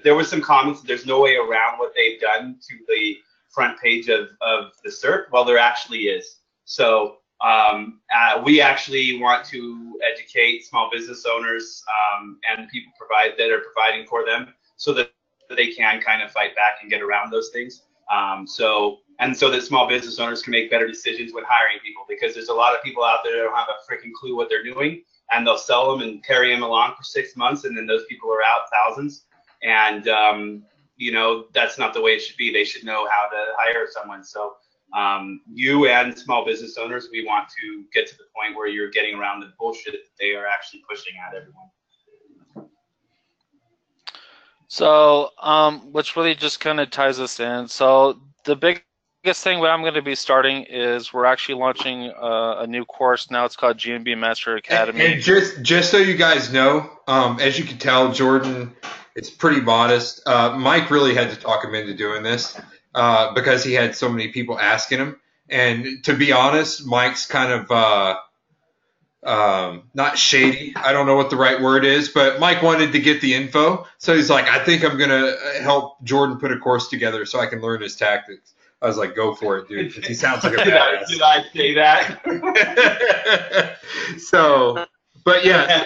There was some comments that there's no way around what they've done to the front page of the SERP. Well, there actually is. So we actually want to educate small business owners and people that are providing for them so that they can kind of fight back and get around those things. So that small business owners can make better decisions when hiring people, because there's a lot of people out there that don't have a freaking clue what they're doing, and they'll sell them and carry them along for 6 months, and then those people are out thousands. And that's not the way it should be. They should know how to hire someone. So you and small business owners, we want to get to the point where you're getting around the bullshit that they are actually pushing at everyone. So, which really just kind of ties us in. So the biggest thing what I'm going to be starting is we're actually launching a new course now. It's called GMB Master Academy. And just so you guys know, as you can tell, Jordan is pretty modest. Mike really had to talk him into doing this because he had so many people asking him. And to be honest, Mike's kind of not shady. I don't know what the right word is, but Mike wanted to get the info. So he's like, I think I'm going to help Jordan put a course together so I can learn his tactics. I was like, go for it, dude. He sounds like a badass. Did I say that? But yeah.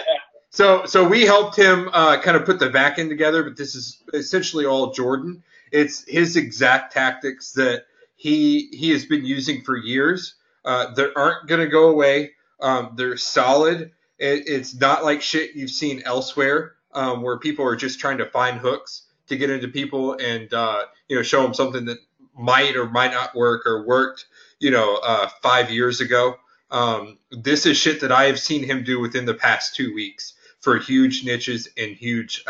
So we helped him kind of put the back end together, but this is essentially all Jordan. It's his exact tactics that he has been using for years that aren't going to go away. They're solid. It's not like shit you've seen elsewhere where people are just trying to find hooks to get into people and show them something that might or might not work or worked 5 years ago. This is shit that I have seen him do within the past 2 weeks for huge niches and huge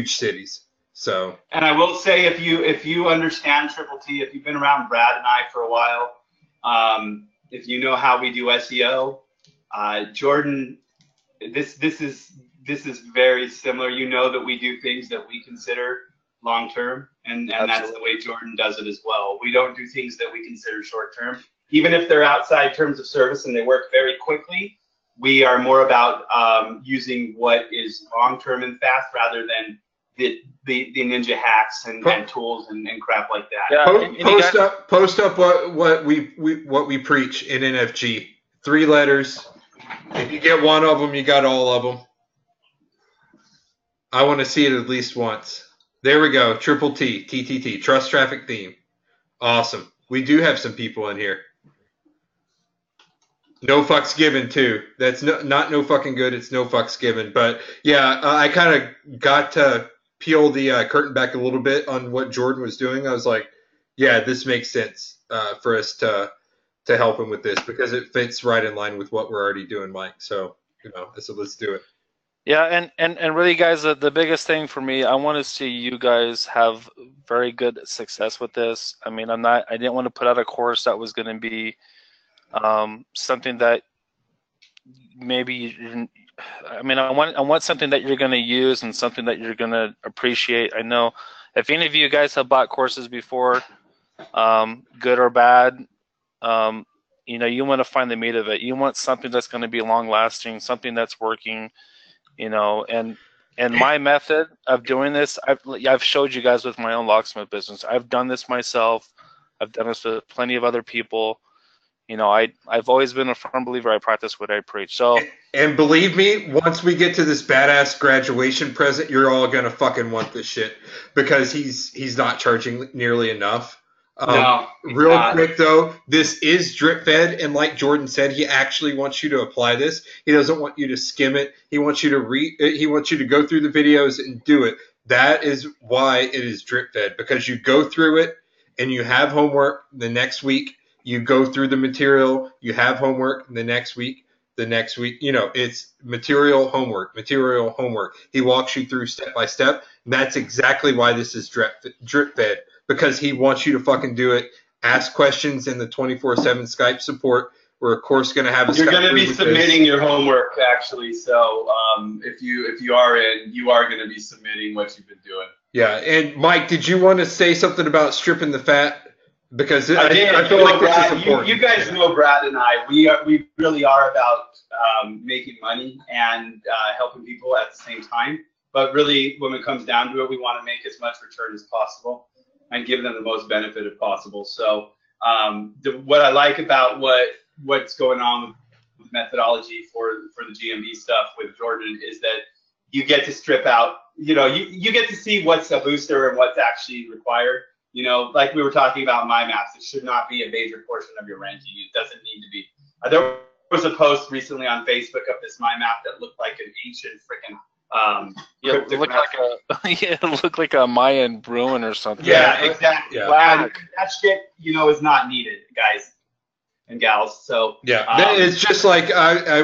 cities. So, and I will say, if you understand Triple T, if you've been around Brad and I for a while, if you know how we do SEO, Jordan, this is very similar. You know that we do things that we consider long term, and that's the way Jordan does it as well. We don't do things that we consider short term, even if they're outside terms of service and they work very quickly. We are more about using what is long term and fast rather than the ninja hacks and tools and crap like that. Yeah, post up what we preach in NFG. 3 letters. If you get one of them, you got all of them. I want to see it at least once. There we go. Triple T, TTT, trust traffic theme. Awesome. We do have some people in here. No fucks given too. That's not no fucking good. It's no fucks given. But yeah, I kind of got to peel the curtain back a little bit on what Jordan was doing. I was like, yeah, this makes sense for us to help him with this because it fits right in line with what we're already doing, Mike. So, so let's do it. Yeah, and really, guys, the biggest thing for me, I want to see you guys have very good success with this. I mean, I didn't want to put out a course that was going to be something that maybe I mean, I want something that you're going to use and something that you're going to appreciate. I know if any of you guys have bought courses before, good or bad, you know, you want to find the meat of it. You want something that's going to be long lasting, something that's working, you know, and my method of doing this, I've showed you guys with my own locksmith business. I've done this myself. I've done this with plenty of other people. You know, I've always been a firm believer. I practice what I preach. So, and believe me, once we get to this badass graduation present, you're all gonna fucking want this shit because he's not charging nearly enough. No, real not. quick though, this is drip fed, and like Jordan said, he actually wants you to apply this. He doesn't want you to skim it. He wants you to He wants you to go through the videos and do it. That is why it is drip fed, because you go through it and you have homework the next week. You go through the material. You have homework the next week. The next week, you know, it's material homework. He walks you through step by step. And that's exactly why this is drip fed. Because he wants you to fucking do it. Ask questions in the 24/7 Skype support. We're of course going to have a. You're going to be with submitting your homework actually. So if you are in, you are going to be submitting what you've been doing. Yeah, and Mike, did you want to say something about stripping the fat? Because I feel like this is important. You guys know Brad and I. We really are about making money and helping people at the same time. But really, when it comes down to it, we want to make as much return as possible and give them the most benefit if possible. So what I like about what's going on with methodology for the GMB stuff with Jordan is that you get to strip out, you know, you get to see what's a booster and what's actually required. You know, like we were talking about my maps, it should not be a major portion of your ranking. It doesn't need to be. There was a post recently on Facebook of this my map that looked like an ancient freaking it looked like a Mayan ruin or something. Yeah, exactly. Yeah. Wow. That shit, you know, is not needed, guys and gals. So yeah, it's just like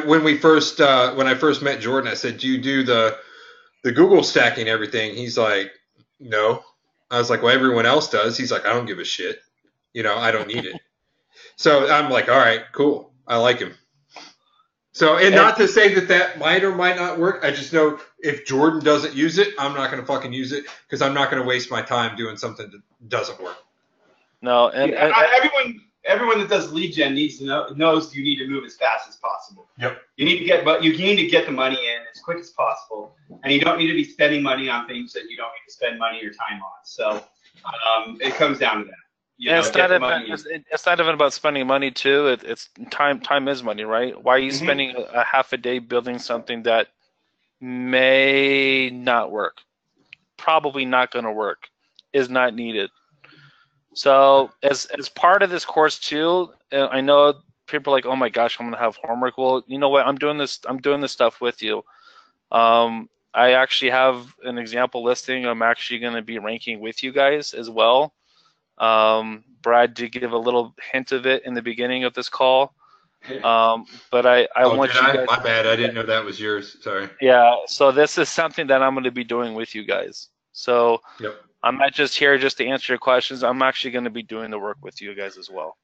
when I first met Jordan, I said, "Do you do the Google stacking everything?" He's like, "No." I was like, "Well, everyone else does." He's like, "I don't give a shit. You know, I don't need it." So I'm like, "All right, cool. I like him." So, and not to say that might or might not work. I just know if Jordan doesn't use it, I'm not going to fucking use it because I'm not going to waste my time doing something that doesn't work. No, and everyone that does lead gen needs to knows you need to move as fast as possible. Yep. You need to get the money in as quick as possible, and you don't need to be spending money on things that you don't need to spend money or time on. So it comes down to that. It's not even about spending money too. It's time. Time is money, right? Why are you spending a half a day building something that may not work? Probably not going to work. Is not needed. So as part of this course too, I know people are like, oh my gosh, I'm going to have homework. Well, you know what? I'm doing this stuff with you. I actually have an example listing. I'm actually going to be ranking with you guys as well. Brad did give a little hint of it in the beginning of this call. But I want you guys. My bad. I didn't know that was yours. Sorry. Yeah. So this is something that I'm going to be doing with you guys. So yep. I'm not just here just to answer your questions. I'm actually going to be doing the work with you guys as well.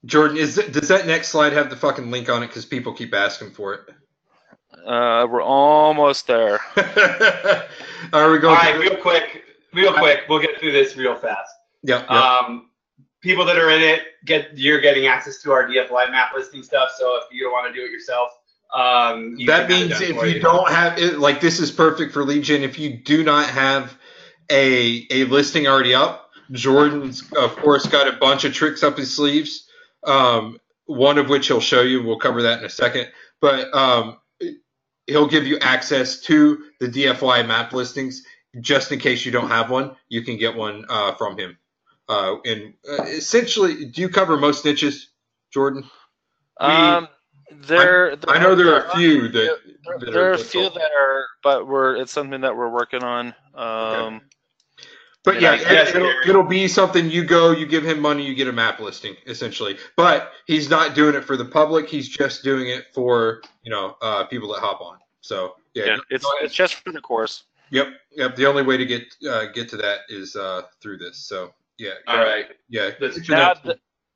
Jordan, does that next slide have the fucking link on it? Because people keep asking for it. We're almost there. Are we going? All right, real quick. We'll get through this real fast. Yeah. People that are in it you're getting access to our DFY map listing stuff. So if you don't want to do it yourself, that means if you don't have it, like this is perfect for lead gen. If you do not have a listing already up, Jordan's of course got a bunch of tricks up his sleeves. One of which he'll show you. We'll cover that in a second. But he'll give you access to the DFY map listings just in case you don't have one. You can get one from him. And essentially, do you cover most niches, Jordan? I know there are a few that there are a few that are, but it's something that we're working on. Okay. But yeah, it'll be something you give him money, you get a map listing, essentially. But he's not doing it for the public. He's just doing it for, people that hop on. So, Yeah. It's just for the course. Yep. The only way to get to that is through this. So yeah. All right. Yeah. Now,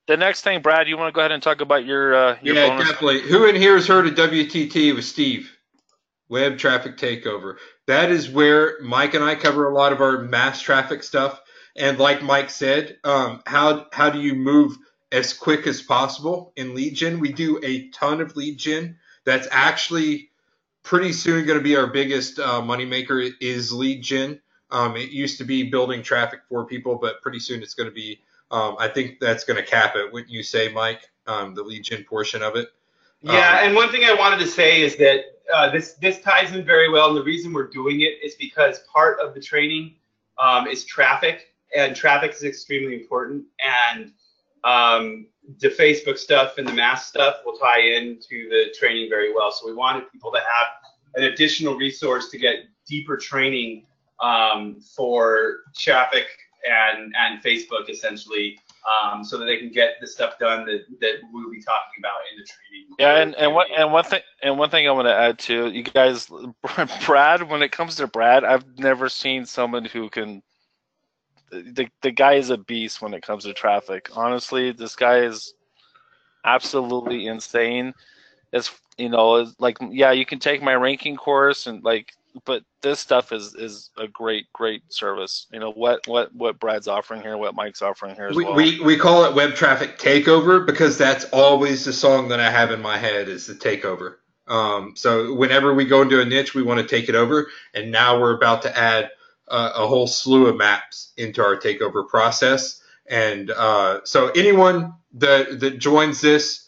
the next thing, Brad, you want to go ahead and talk about your yeah, bonus? definitely. Who in here has heard of WTT with Steve? Web Traffic Takeover. That is where Mike and I cover a lot of our mass traffic stuff. And like Mike said, how do you move as quick as possible in lead gen? We do a ton of lead gen. That's actually pretty soon going to be our biggest moneymaker is lead gen. It used to be building traffic for people, but pretty soon it's going to be, I think that's going to cap it. Wouldn't you say, Mike, the lead gen portion of it? Yeah, and one thing I wanted to say is that this ties in very well, and the reason we're doing it is because part of the training is traffic, and traffic is extremely important, and the Facebook stuff and the mass stuff will tie into the training very well. So we wanted people to have an additional resource to get deeper training for traffic and Facebook essentially, so that they can get the stuff done that we'll be talking about in the training. Yeah, and one thing I want to add to you guys, Brad. When it comes to Brad, I've never seen someone who can. The guy is a beast when it comes to traffic. Honestly, this guy is absolutely insane. It's like, yeah, you can take my ranking course and but this stuff is a great service. What Brad's offering here, what Mike's offering here as well. We call it Web Traffic Takeover because that's always the song that I have in my head is the takeover. So whenever we go into a niche, we want to take it over, and now we're about to add a whole slew of maps into our takeover process. And so anyone that joins this,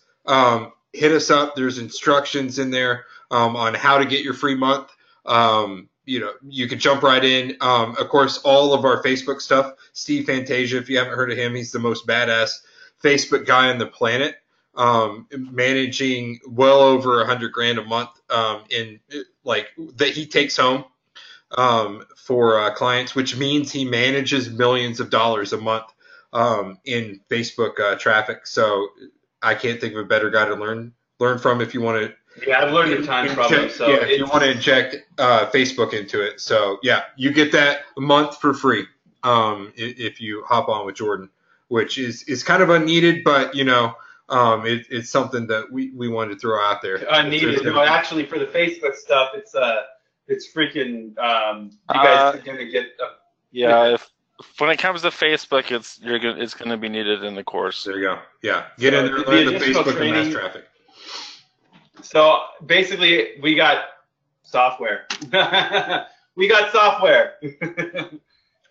hit us up. There's instructions in there on how to get your free month. You can jump right in. Of course, all of our Facebook stuff. Steve Fantasia, if you haven't heard of him, he's the most badass Facebook guy on the planet. Managing well over $100,000 a month that he takes home for clients, which means he manages millions of dollars a month in Facebook traffic. So I can't think of a better guy to learn from if you want to. Yeah, I've learned a ton from him. So if you want to inject Facebook into it, so yeah, you get that a month for free if you hop on with Jordan, which is kind of unneeded, but it's something that we wanted to throw out there. Unneeded. No, actually, for the Facebook stuff, it's freaking. You guys are gonna get. When it comes to Facebook, it's gonna be needed in the course. There you go. Yeah, get in there and learn the Facebook and mass traffic. So basically, we got software. We got software.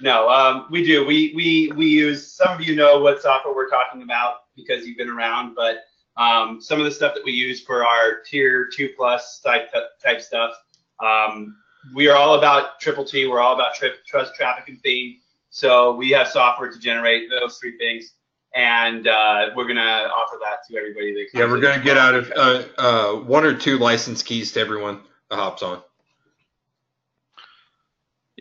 No, we do. We use. Some of you know what software we're talking about because you've been around, but some of the stuff that we use for our tier 2+ type stuff. We are all about triple T. We're all about trust, traffic, and theme. So we have software to generate those three things, and we're going to offer that to everybody that comes. Yeah, we're going to get out of 1 or 2 license keys to everyone that hops on.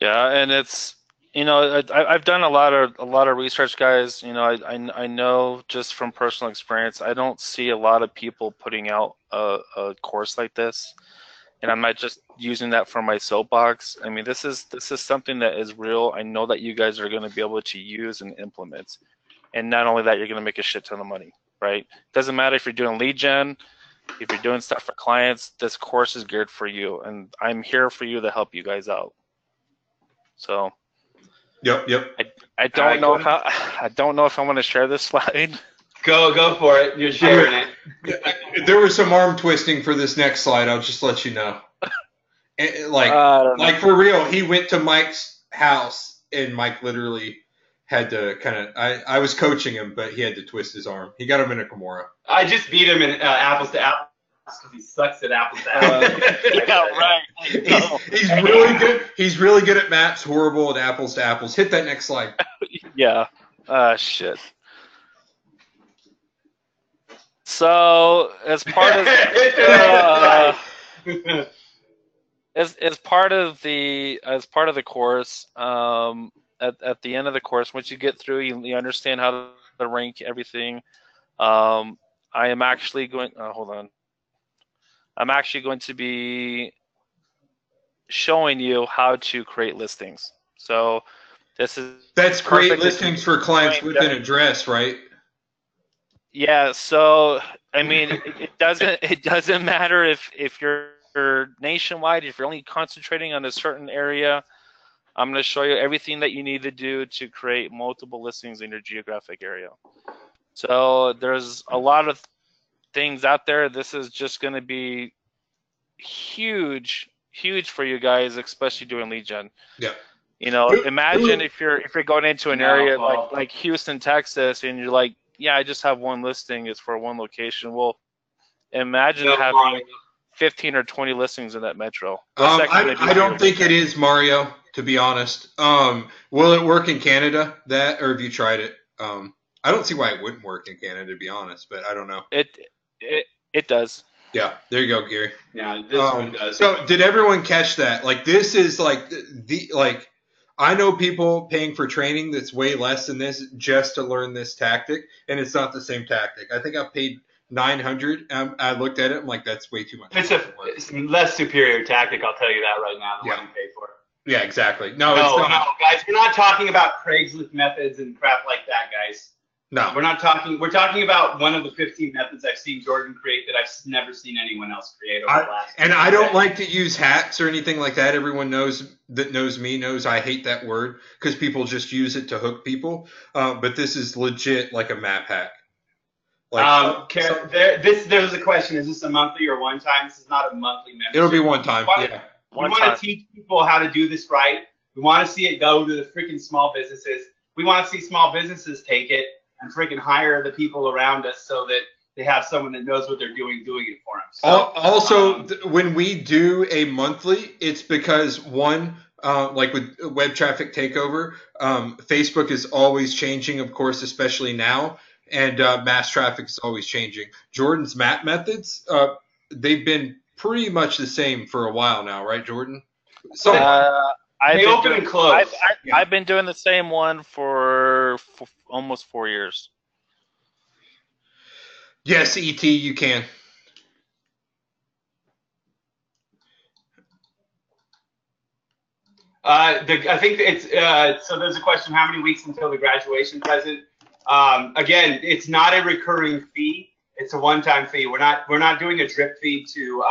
Yeah, and it's I've done a lot of research, guys. I know just from personal experience, I don't see a lot of people putting out a course like this. And I'm not just using that for my soapbox. I mean, this is something that is real. I know that you guys are going to be able to use and implement. And not only that, you're going to make a shit ton of money, right? Doesn't matter if you're doing lead gen, if you're doing stuff for clients, this course is geared for you. And I'm here for you to help you guys out. So. Yep. I don't know if I want to share this slide. Go for it. You're sharing it. There was some arm twisting for this next slide. I'll just let you know. Like for real, he went to Mike's house and Mike literally had to I was coaching him, but he had to twist his arm. He got him in a Kimura. I just beat him in apples to apples because he sucks at apples to apples. Yeah, right. He's really good. He's really good at maps. Horrible at apples to apples. Hit that next slide. Yeah. Shit. So as part of as part of the course, at the end of the course, once you get through, you understand how to rank everything. I am actually going. Hold on. I'm actually going to be showing you how to create listings. So this is That's great perfect if listings for clients with an address, right? yeah. So I mean, it doesn't matter if you're nationwide. If you're only concentrating on a certain area, I'm going to show you everything that you need to do to create multiple listings in your geographic area. So there's a lot of things out there. This is just going to be huge for you guys, especially doing lead gen. Yeah. You know, imagine if you're going into an area like Houston, Texas, and you're like, yeah, I just have one listing. It's for one location. Well, imagine having 15 or 20 listings in that metro. I don't think it is, Mario, to be honest. Will it work in Canada, that, or have you tried it? I don't see why it wouldn't work in Canada, to be honest, but I don't know. It does. Yeah, there you go, Gary. Yeah, this one does. So did everyone catch that? Like, this is like I know people paying for training that's way less than this just to learn this tactic, and it's not the same tactic. I think I paid $900. I looked at it. I'm like, that's way too much. It's a less superior tactic. I'll tell you that right now. Than what you paid for. Yeah, exactly. No, guys, we're not talking about Craigslist methods and crap like that, guys. No, we're not talking. We're talking about one of the 15 methods I've seen Jordan create that I've never seen anyone else create over the last. And I don't like to use hacks or anything like that. Everyone knows me knows I hate that word because people just use it to hook people. But this is legit like a map hack. Like, there's a question. Is this a monthly or one time? This is not a monthly membership. It'll be one time. We want to teach people how to do this right. We want to see it go to the freaking small businesses. We want to see small businesses take it and freaking hire the people around us so that they have someone that knows what they're doing it for them. So, also, when we do a monthly, it's because one, like with web traffic takeover, Facebook is always changing, of course, especially now, and mass traffic is always changing. Jordan's map methods, they've been pretty much the same for a while now, right, Jordan? So they open and close. I've been doing the same one for almost 4 years. Yes, ET, you can. I think it's so. There's a question: how many weeks until the graduation present? Again, it's not a recurring fee. It's a one-time fee. We're not doing a drip fee to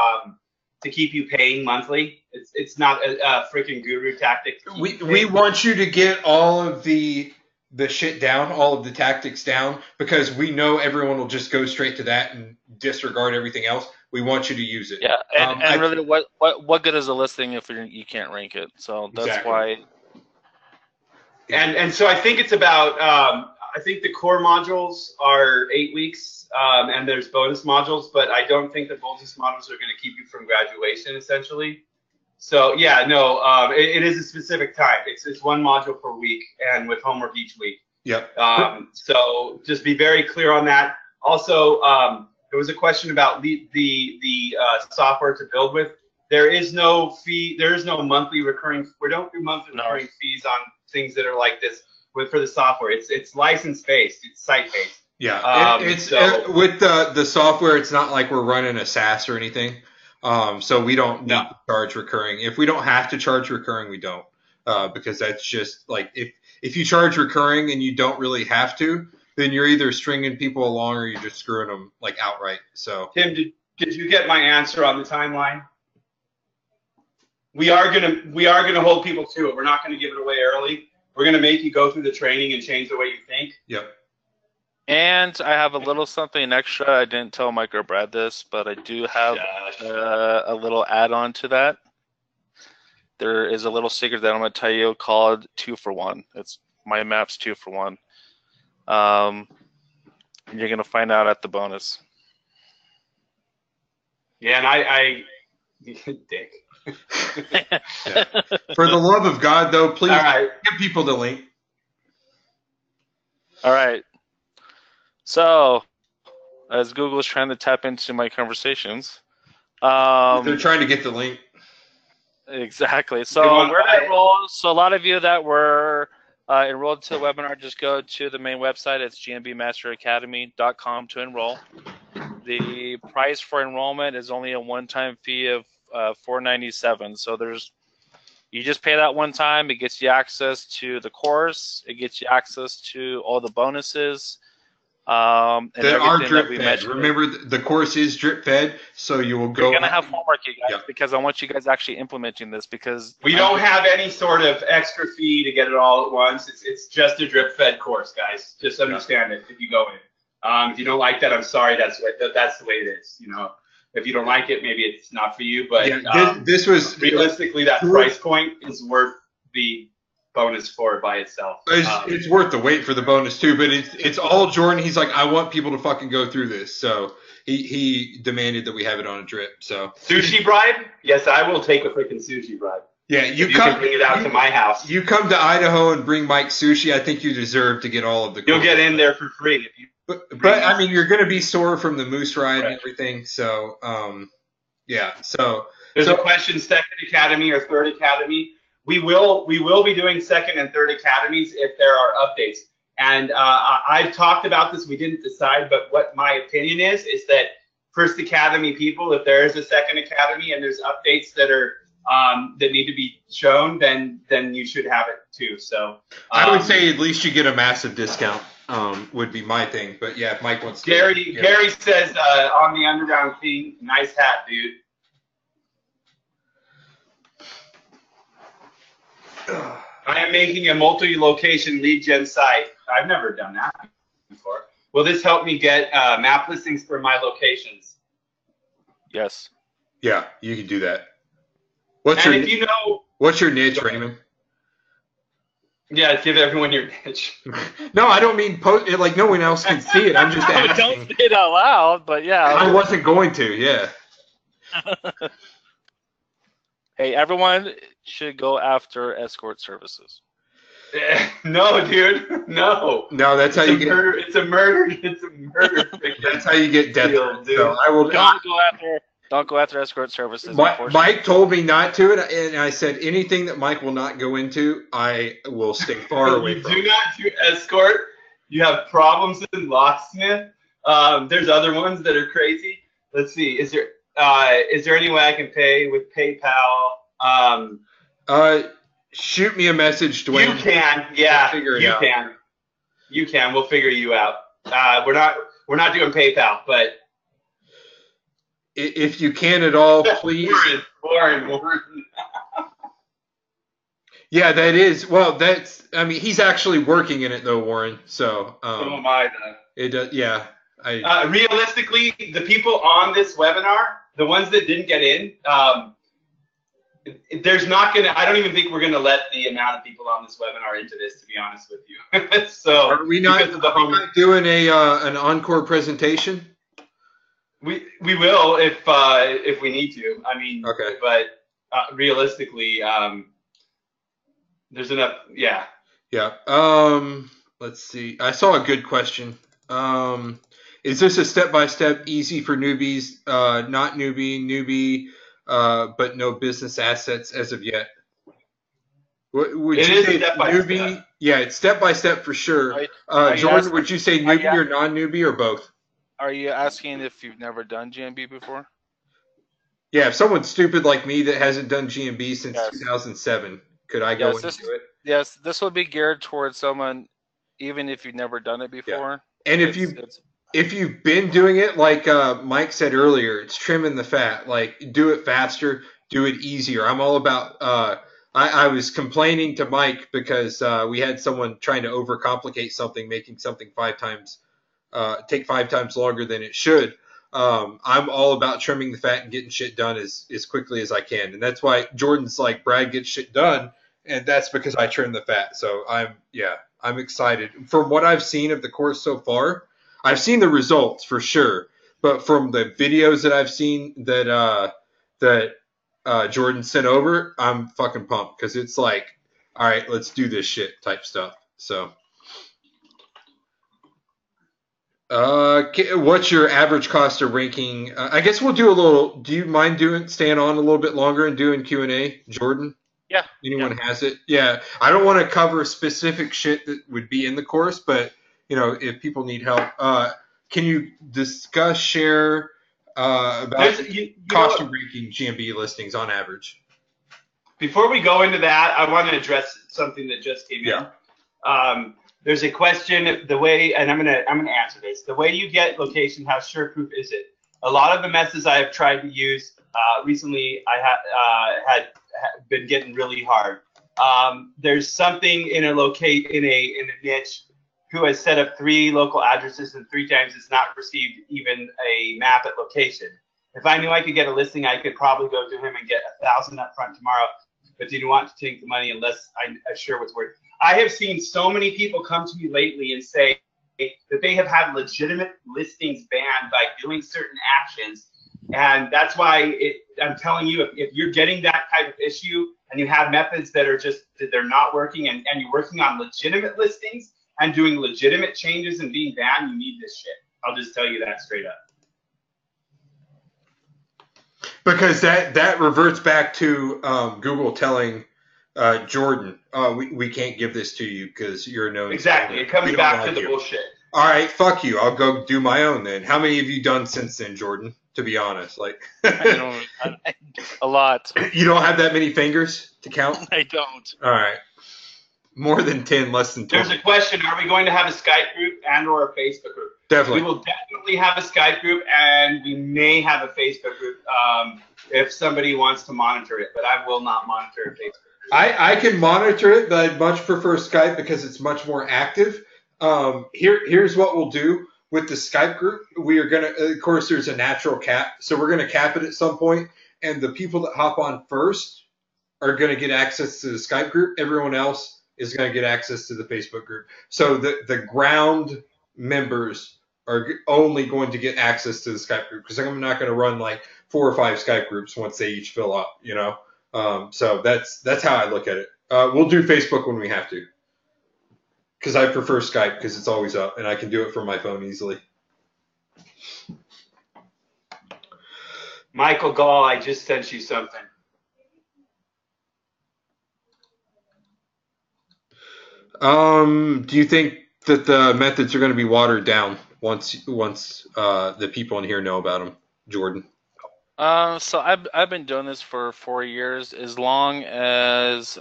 keep you paying monthly. It's not a freaking guru tactic. We want you to get all of the shit down, all of the tactics down, because we know everyone will just go straight to that and disregard everything else. We want you to use it. Yeah, and really, what good is a listing if you can't rank it? So that's why. And so I think it's about I think the core modules are 8 weeks, and there's bonus modules, but I don't think the bonus modules are going to keep you from graduation, essentially. So yeah, no, it is a specific time. It's one module per week, and with homework each week. Yep. So just be very clear on that. Also, there was a question about the software to build with. There is no fee. There is no monthly recurring. We don't do monthly recurring fees on things that are like this. For the software, it's license based, it's site based. Yeah, with the software, it's not like we're running a SaaS or anything. So we don't need to charge recurring. If we don't have to charge recurring, we don't, because that's just like if you charge recurring and you don't really have to, then you're either stringing people along or you're just screwing them like outright. So Tim, did you get my answer on the timeline? We are gonna hold people to it. We're not gonna give it away early. We're going to make you go through the training and change the way you think. Yep. And I have a little something extra. I didn't tell Mike or Brad this, but I do have a little add-on to that. There is a little secret that I'm going to tell you called 2 for 1. It's my maps 2 for 1. And you're going to find out at the bonus. Yeah, and I dick. Yeah. For the love of God, though, please give people the link. All right. So, as Google's trying to tap into my conversations, they're trying to get the link. Exactly. So we're enrolled. So a lot of you that were enrolled to the webinar, just go to the main website. It's gmbmasteracademy.com to enroll. The price for enrollment is only a one-time fee of $497. So there's You just pay that one time. It gets you access to the course. It gets you access to all the bonuses. And that are everything drip that we fed. mentioned. Remember, the course is drip fed, so you will go. You're gonna have homework, you guys, Yeah. because I want you guys actually implementing this. Because We don't have any sort of extra fee to get it all at once. It's just a drip fed course, guys. Just understand it if you go in. If you don't like that, I'm sorry. That's the way it is. You know, if you don't like it, maybe it's not for you. But this was realistically, that price point is worth the bonus for it by itself. It's worth the wait for the bonus too, but it's all Jordan. He's like, I want people to fucking go through this, so he demanded that we have it on a drip. So sushi bribe? Yes, I will take a freaking sushi bribe. Yeah, you can bring it out to my house. You come to Idaho and bring Mike sushi. I think you deserve to get all of the. You'll get in there for free if you. But I mean, you're going to be sore from the moose ride and everything. So yeah. So there's a question: second academy or third academy? We will be doing second and third academies if there are updates. And I've talked about this. We didn't decide, but what my opinion is that first academy people, if there is a second academy and there's updates that are that need to be shown, then you should have it too. So I would say at least you get a massive discount. Would be my thing. But yeah, if Mike wants to. Gary says on the underground thing, nice hat, dude. I am making a multi-location lead gen site. I've never done that before. Will this help me get map listings for my locations? Yes. Yeah, you can do that. What's your niche, Raymond? Yeah, give everyone your niche. No, I don't mean post. Like no one else can see it. I'm just asking. Don't say it out loud, but yeah. I wasn't going to. Yeah. Hey, everyone should go after escort services. No, dude. No. No, that's how you get. It's a murder. It's a murder. That's how you get death. Dude. So I will. Don't go after escort services. Mike told me not to, and I said anything that Mike will not go into, I will stay far away from. Do not do escort. You have problems in locksmith. There's other ones that are crazy. Let's see. Is there any way I can pay with PayPal? Shoot me a message, Dwayne. You can. Yeah, you can. We'll figure you out. We're not doing PayPal, but. If you can at all, please. Warren. Yeah, that is. Well, that's. I mean, he's actually working in it though, Warren. So. So am I. Then. It does. Yeah. Realistically, the people on this webinar, the ones that didn't get in, there's not gonna. I don't even think we're gonna let the amount of people on this webinar into this. To be honest with you. So. Are we not doing an encore presentation? We will if we need to. I mean, okay. But realistically, there's enough. Yeah. Yeah. Let's see. I saw a good question. Is this a step-by-step easy for newbies? Not newbie, but no business assets as of yet. Would you say newbie? Yeah, it's step-by-step for sure. Jordan, would you say newbie or non-newbie or both? Are you asking if you've never done GMB before? Yeah, if someone's stupid like me that hasn't done GMB since 2007, could I go into it? Yes, this would be geared towards someone, even if you've never done it before. Yeah. And if you've been doing it, like Mike said earlier, it's trimming the fat. Like, do it faster, do it easier. I'm all about. I was complaining to Mike because we had someone trying to overcomplicate something, making something take 5 times longer than it should. I'm all about trimming the fat and getting shit done as quickly as I can. And that's why Jordan's like, Brad gets shit done. And that's because I trim the fat. So I'm excited. From what I've seen of the course so far, I've seen the results for sure. But from the videos that I've seen that Jordan sent over, I'm fucking pumped. Because it's like, all right, let's do this shit type stuff. So. What's your average cost of ranking? I guess we'll do a little. Do you mind staying on a little bit longer and doing Q&A, Jordan? Yeah. Anyone has it? Yeah. I don't want to cover specific shit that would be in the course, but if people need help, can you share about cost of ranking GMB listings on average? Before we go into that, I want to address something that just came in. There's a question. The way, and I'm gonna answer this. The way you get location, how sureproof is it? A lot of the methods I have tried to use recently, I had been getting really hard. There's something in a niche who has set up 3 local addresses and 3 times it's not received even a map at location. If I knew I could get a listing, I could probably go to him and get 1,000 up front tomorrow, but didn't want to take the money unless I'm sure what's worth. I have seen so many people come to me lately and say that they have had legitimate listings banned by doing certain actions. And that's why I'm telling you, if you're getting that type of issue and you have methods that are just, that they're not working, and you're working on legitimate listings and doing legitimate changes and being banned, you need this shit. I'll just tell you that straight up. Because that reverts back to Google telling Jordan, we can't give this to you because you're a known. Exactly. It comes back to the bullshit. All right, fuck you. I'll go do my own then. How many have you done since then, Jordan? To be honest, like a lot. You don't have that many fingers to count? I don't. All right. More than 10, less than 20. There's a question. Are we going to have a Skype group and or a Facebook group? Definitely. We will definitely have a Skype group, and we may have a Facebook group if somebody wants to monitor it, but I will not monitor a Facebook group. I can monitor it, but I'd much prefer Skype because it's much more active. Here's what we'll do with the Skype group. We are going to, of course, there's a natural cap, so we're going to cap it at some point, and the people that hop on first are going to get access to the Skype group. Everyone else is going to get access to the Facebook group. So the ground members are only going to get access to the Skype group because I'm not going to run like 4 or 5 Skype groups once they each fill up, you know. So that's how I look at it. We'll do Facebook when we have to because I prefer Skype because it's always up and I can do it from my phone easily. Michael Gall, I just sent you something. Do you think that the methods are going to be watered down once the people in here know about them, Jordan? So I've been doing this for 4 years. As long as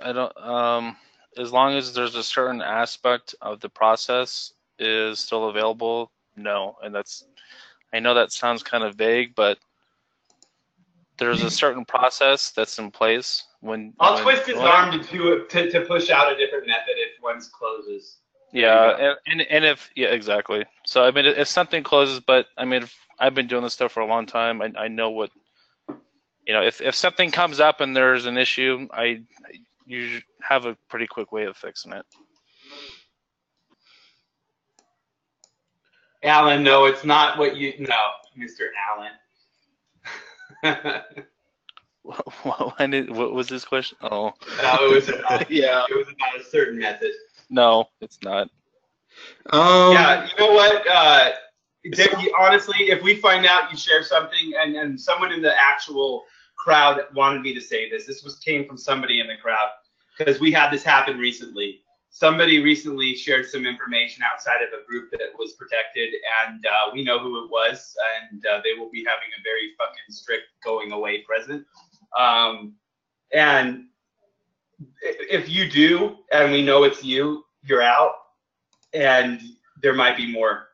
as long as there's a certain aspect of the process is still available, no. And I know that sounds kind of vague, but there's a certain process that's in place. I'll twist his arm to push out a different method if one closes. Yeah, and if exactly. So I mean, if something closes, but I mean, I've been doing this stuff for a long time. I know what, you know. If something comes up and there's an issue, you have a pretty quick way of fixing it. Alan, no, it's not what you know, Mr. Allen. What was this question? Oh. No, it was about, yeah. It was about a certain method. No, it's not. Yeah, you know what? Honestly, if we find out you share something and someone in the actual crowd wanted me to say this came from somebody in the crowd because we had this happen recently. Somebody recently shared some information outside of a group that was protected, and we know who it was, and they will be having a very fucking strict going away present. And if you do, and we know it's you, you're out, and there might be more.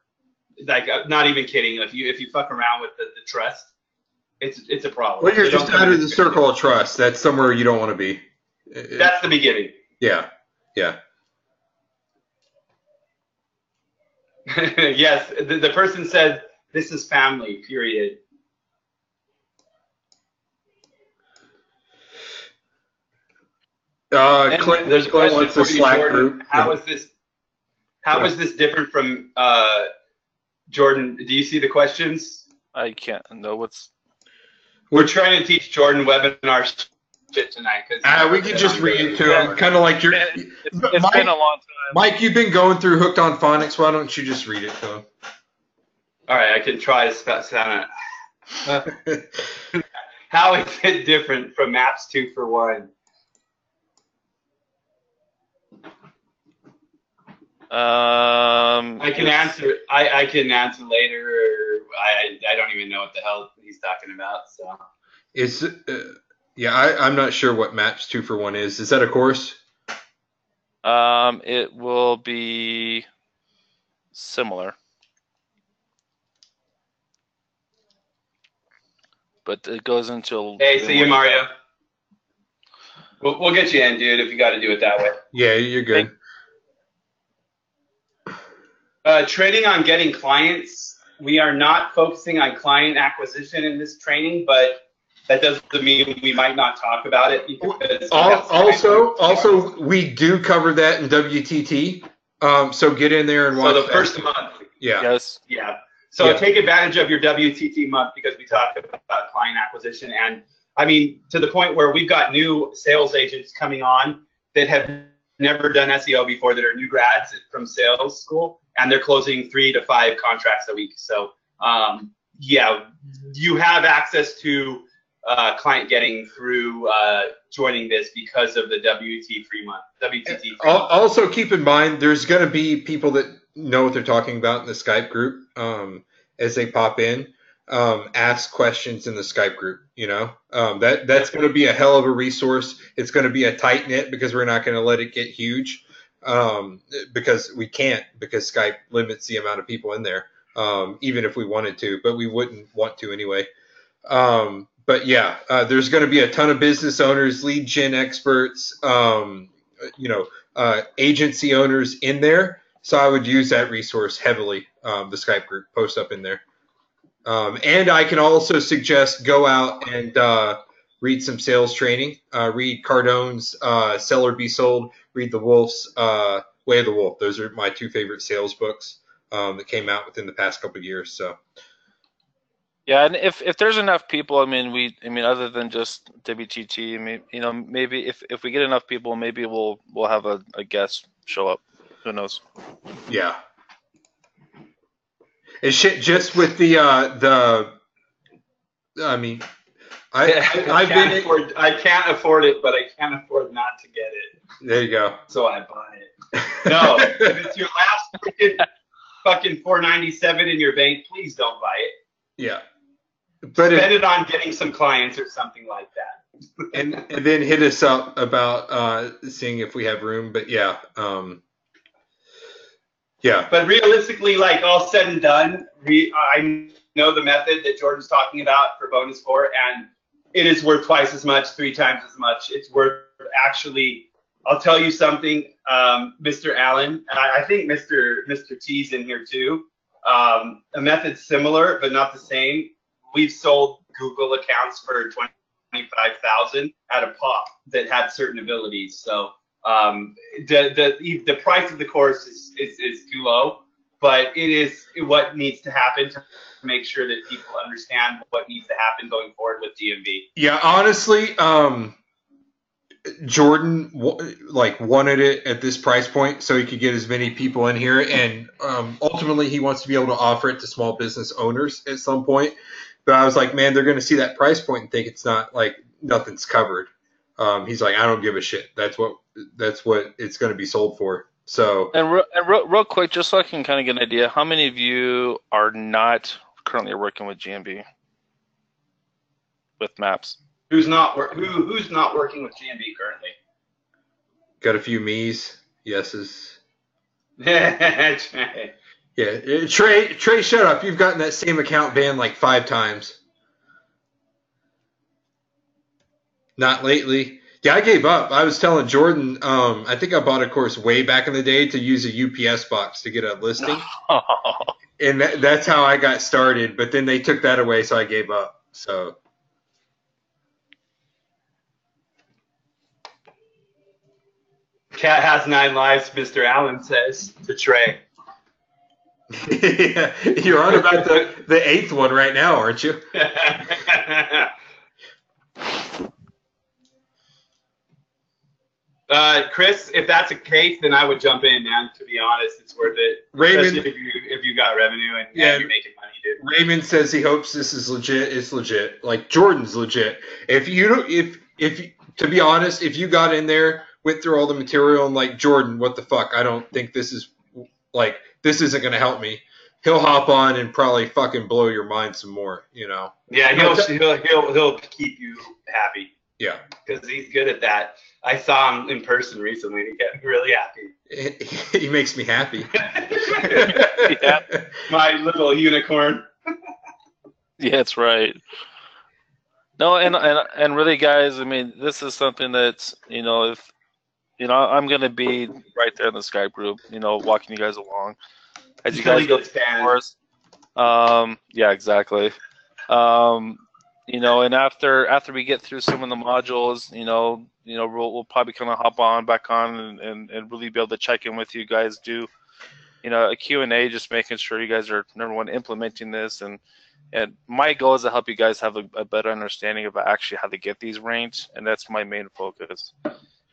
Like, not even kidding. If you fuck around with the trust, it's a problem. Well, you're just out of the circle of trust. That's somewhere you don't want to be. That's the beginning. Yeah. Yes, the person said this is family. Period. There's a question for you, Jordan. How is this different from Jordan? Do you see the questions? I can't know what's. We're trying to teach Jordan webinar shit tonight. We can just read it to him, kind of like your. It's been a long time. Mike, you've been going through Hooked on Phonics. Why don't you just read it to him? All right, I can try to sound it. How is it different from Maps 2 for 1? I can answer. I can answer later. I don't even know what the hell he's talking about. So Yeah, I'm not sure what Maps 2-for-1 is. Is that a course? It will be similar, but it goes into. Hey, see you, Mario. We'll get you in, dude, if you got to do it that way. Yeah, you're good. Training on getting clients. We are not focusing on client acquisition in this training, but that doesn't mean we might not talk about it. Also, we do cover that in WTT. So get in there and watch. So the first month. Yeah. Yes. Yeah. So take advantage of your WTT month because we talked about client acquisition. And I mean, to the point where we've got new sales agents coming on that have never done SEO before, that are new grads from sales school, and they're closing 3 to 5 contracts a week. So yeah, you have access to client getting through joining this because of the WTT free month. Also, keep in mind, there's going to be people that know what they're talking about in the Skype group as they pop in. Ask questions in the Skype group. You know, that's going to be a hell of a resource. It's going to be a tight knit because we're not going to let it get huge because we can't, because Skype limits the amount of people in there, even if we wanted to, but we wouldn't want to anyway. But yeah, there's going to be a ton of business owners, lead gen experts, agency owners in there. So I would use that resource heavily, the Skype group, post up in there. And I can also suggest go out and read some sales training. Read Cardone's Sell or Be Sold. Read The Wolf's Way of the Wolf. Those are my 2 favorite sales books that came out within the past couple of years. So. Yeah, and if there's enough people, I mean, other than just WTT, I mean, maybe if we get enough people, maybe we'll have a guest show up. Who knows? Yeah. And shit, just with the I mean, I can't afford it, but I can't afford not to get it. There you go. So I buy it. No, if it's your last fucking $497 in your bank, please don't buy it. Yeah. But spend it on getting some clients or something like that. and then hit us up about seeing if we have room. But yeah. Yeah. But realistically, like all said and done, I know the method that Jordan's talking about for bonus 4, and it is worth twice as much, 3 times as much. It's worth actually. I'll tell you something, Mr. Allen. I think Mr. T's in here too. A method similar but not the same. We've sold Google accounts for $25,000 at a pop that had certain abilities. So the price of the course is too low, but it is what needs to happen to make sure that people understand what needs to happen going forward with GMB. Yeah, honestly, Jordan wanted it at this price point so he could get as many people in here, and ultimately he wants to be able to offer it to small business owners at some point. But I was like, man, they're going to see that price point and think it's not like nothing's covered. He's like, I don't give a shit. That's what it's going to be sold for. So real quick, just so I can kind of get an idea, how many of you are not currently working with GMB with Maps? Who's not working with GMB currently? Got a few me's, yeses. Yeah, Trey, shut up. You've gotten that same account banned like 5 times. Not lately. Yeah, I gave up. I was telling Jordan, I think I bought a course way back in the day to use a UPS box to get a listing. And that's how I got started. But then they took that away, so I gave up. So. Cat has 9 lives, Mr. Allen says to Trey. Yeah, you're on about the 8th one right now, aren't you? Chris, if that's the case, then I would jump in, man. To be honest, it's worth it. Raymond, especially if you got revenue and you're making money, dude. Raymond says he hopes this is legit. It's legit. Like Jordan's legit. If to be honest, if you got in there, went through all the material and like Jordan, what the fuck? I don't think this isn't going to help me. He'll hop on and probably fucking blow your mind some more, you know. Yeah, he'll keep you happy. Yeah. Because he's good at that. I saw him in person recently, and he got really happy. He makes me happy. Yeah. My little unicorn. Yeah, that's right. No, and really, guys, I mean, this is something that's, if, I'm going to be right there in the Skype group, walking you guys along as you Until guys he go gets through the banned. course. Yeah, exactly. And after we get through some of the modules, we'll probably kind of hop on back on and really be able to check in with you guys, do, a Q&A, just making sure you guys are, number one, implementing this. And my goal is to help you guys have a better understanding of actually how to get these ranked. And that's my main focus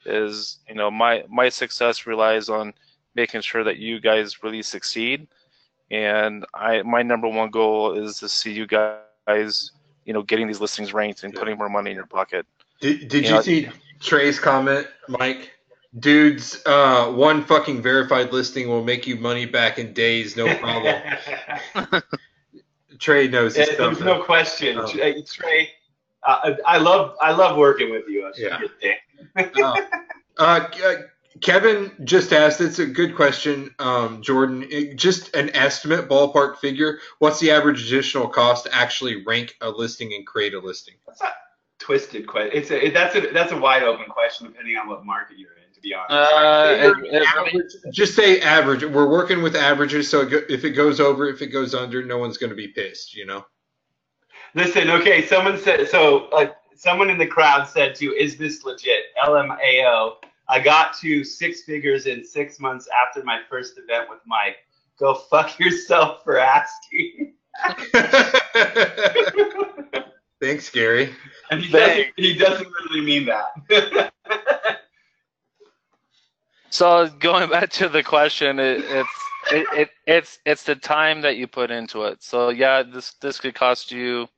is, my success relies on making sure that you guys really succeed. And my number one goal is to see you guys, getting these listings ranked and putting more money in your pocket. Did you see Trey's comment, Mike? Dude's one fucking verified listing will make you money back in days, no problem. Trey knows his stuff. There's no question. Trey, I love working with you. Yeah. Kevin just asked, it's a good question, Jordan. Just an estimate, ballpark figure. What's the average additional cost to actually rank a listing and create a listing? That's a twisted question. That's a wide open question depending on what market you're in, to be honest. Just say average. We're working with averages, so if it goes over, if it goes under, no one's going to be pissed, Listen, okay, someone in the crowd said to you, is this legit? LMAO. I got to 6 figures in 6 months after my first event with Mike. Go fuck yourself for asking. Thanks, Gary. And he doesn't really mean that. So going back to the question, it's the time that you put into it. So yeah, this could cost you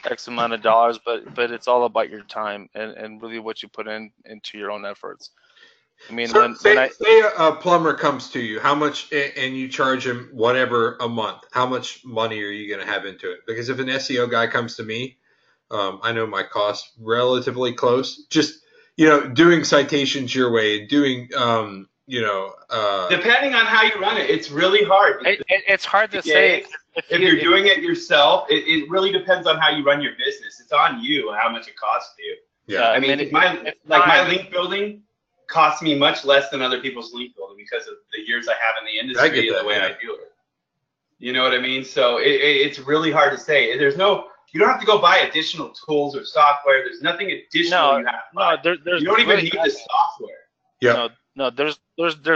X amount of dollars, but it's all about your time and really what you put into your own efforts. I mean, so say a plumber comes to you, how much, and you charge him whatever a month, how much money are you going to have into it? Because if an SEO guy comes to me, I know my cost relatively close. Just, doing citations your way, doing, depending on how you run it, it's really hard. It's hard to say. If you're doing it yourself, it really depends on how you run your business. It's on you how much it costs you. Yeah. I mean, my link building costs me much less than other people's link building because of the years I have in the industry and the way I do it. You know what I mean? So it's really hard to say. You don't have to go buy additional tools or software. There's nothing additional you have to buy. You don't even need the software. Yeah. No, there's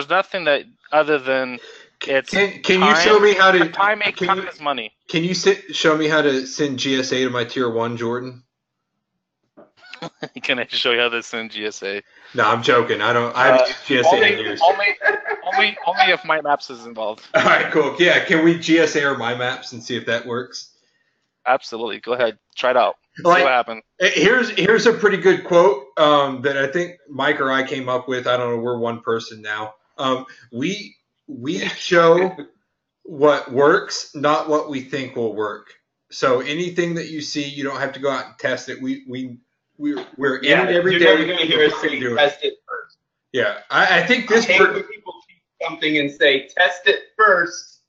nothing that other than it's Can time, you show me how to time is money. Can you show me how to send GSA to my tier 1, Jordan? Can I show you how to send GSA? No, I'm joking. I haven't used GSA in years. Only if My Maps is involved. All right, cool. Yeah, can we GSA or My Maps and see if that works? Absolutely. Go ahead. Try it out. See what happens. Here's a pretty good quote that I think Mike or I came up with. I don't know. We're one person now. We show what works, not what we think will work. So anything that you see, you don't have to go out and test it. We're in it every day. You're never going to hear us say test it first. Yeah, I think this. I hate when people teach something and say test it first.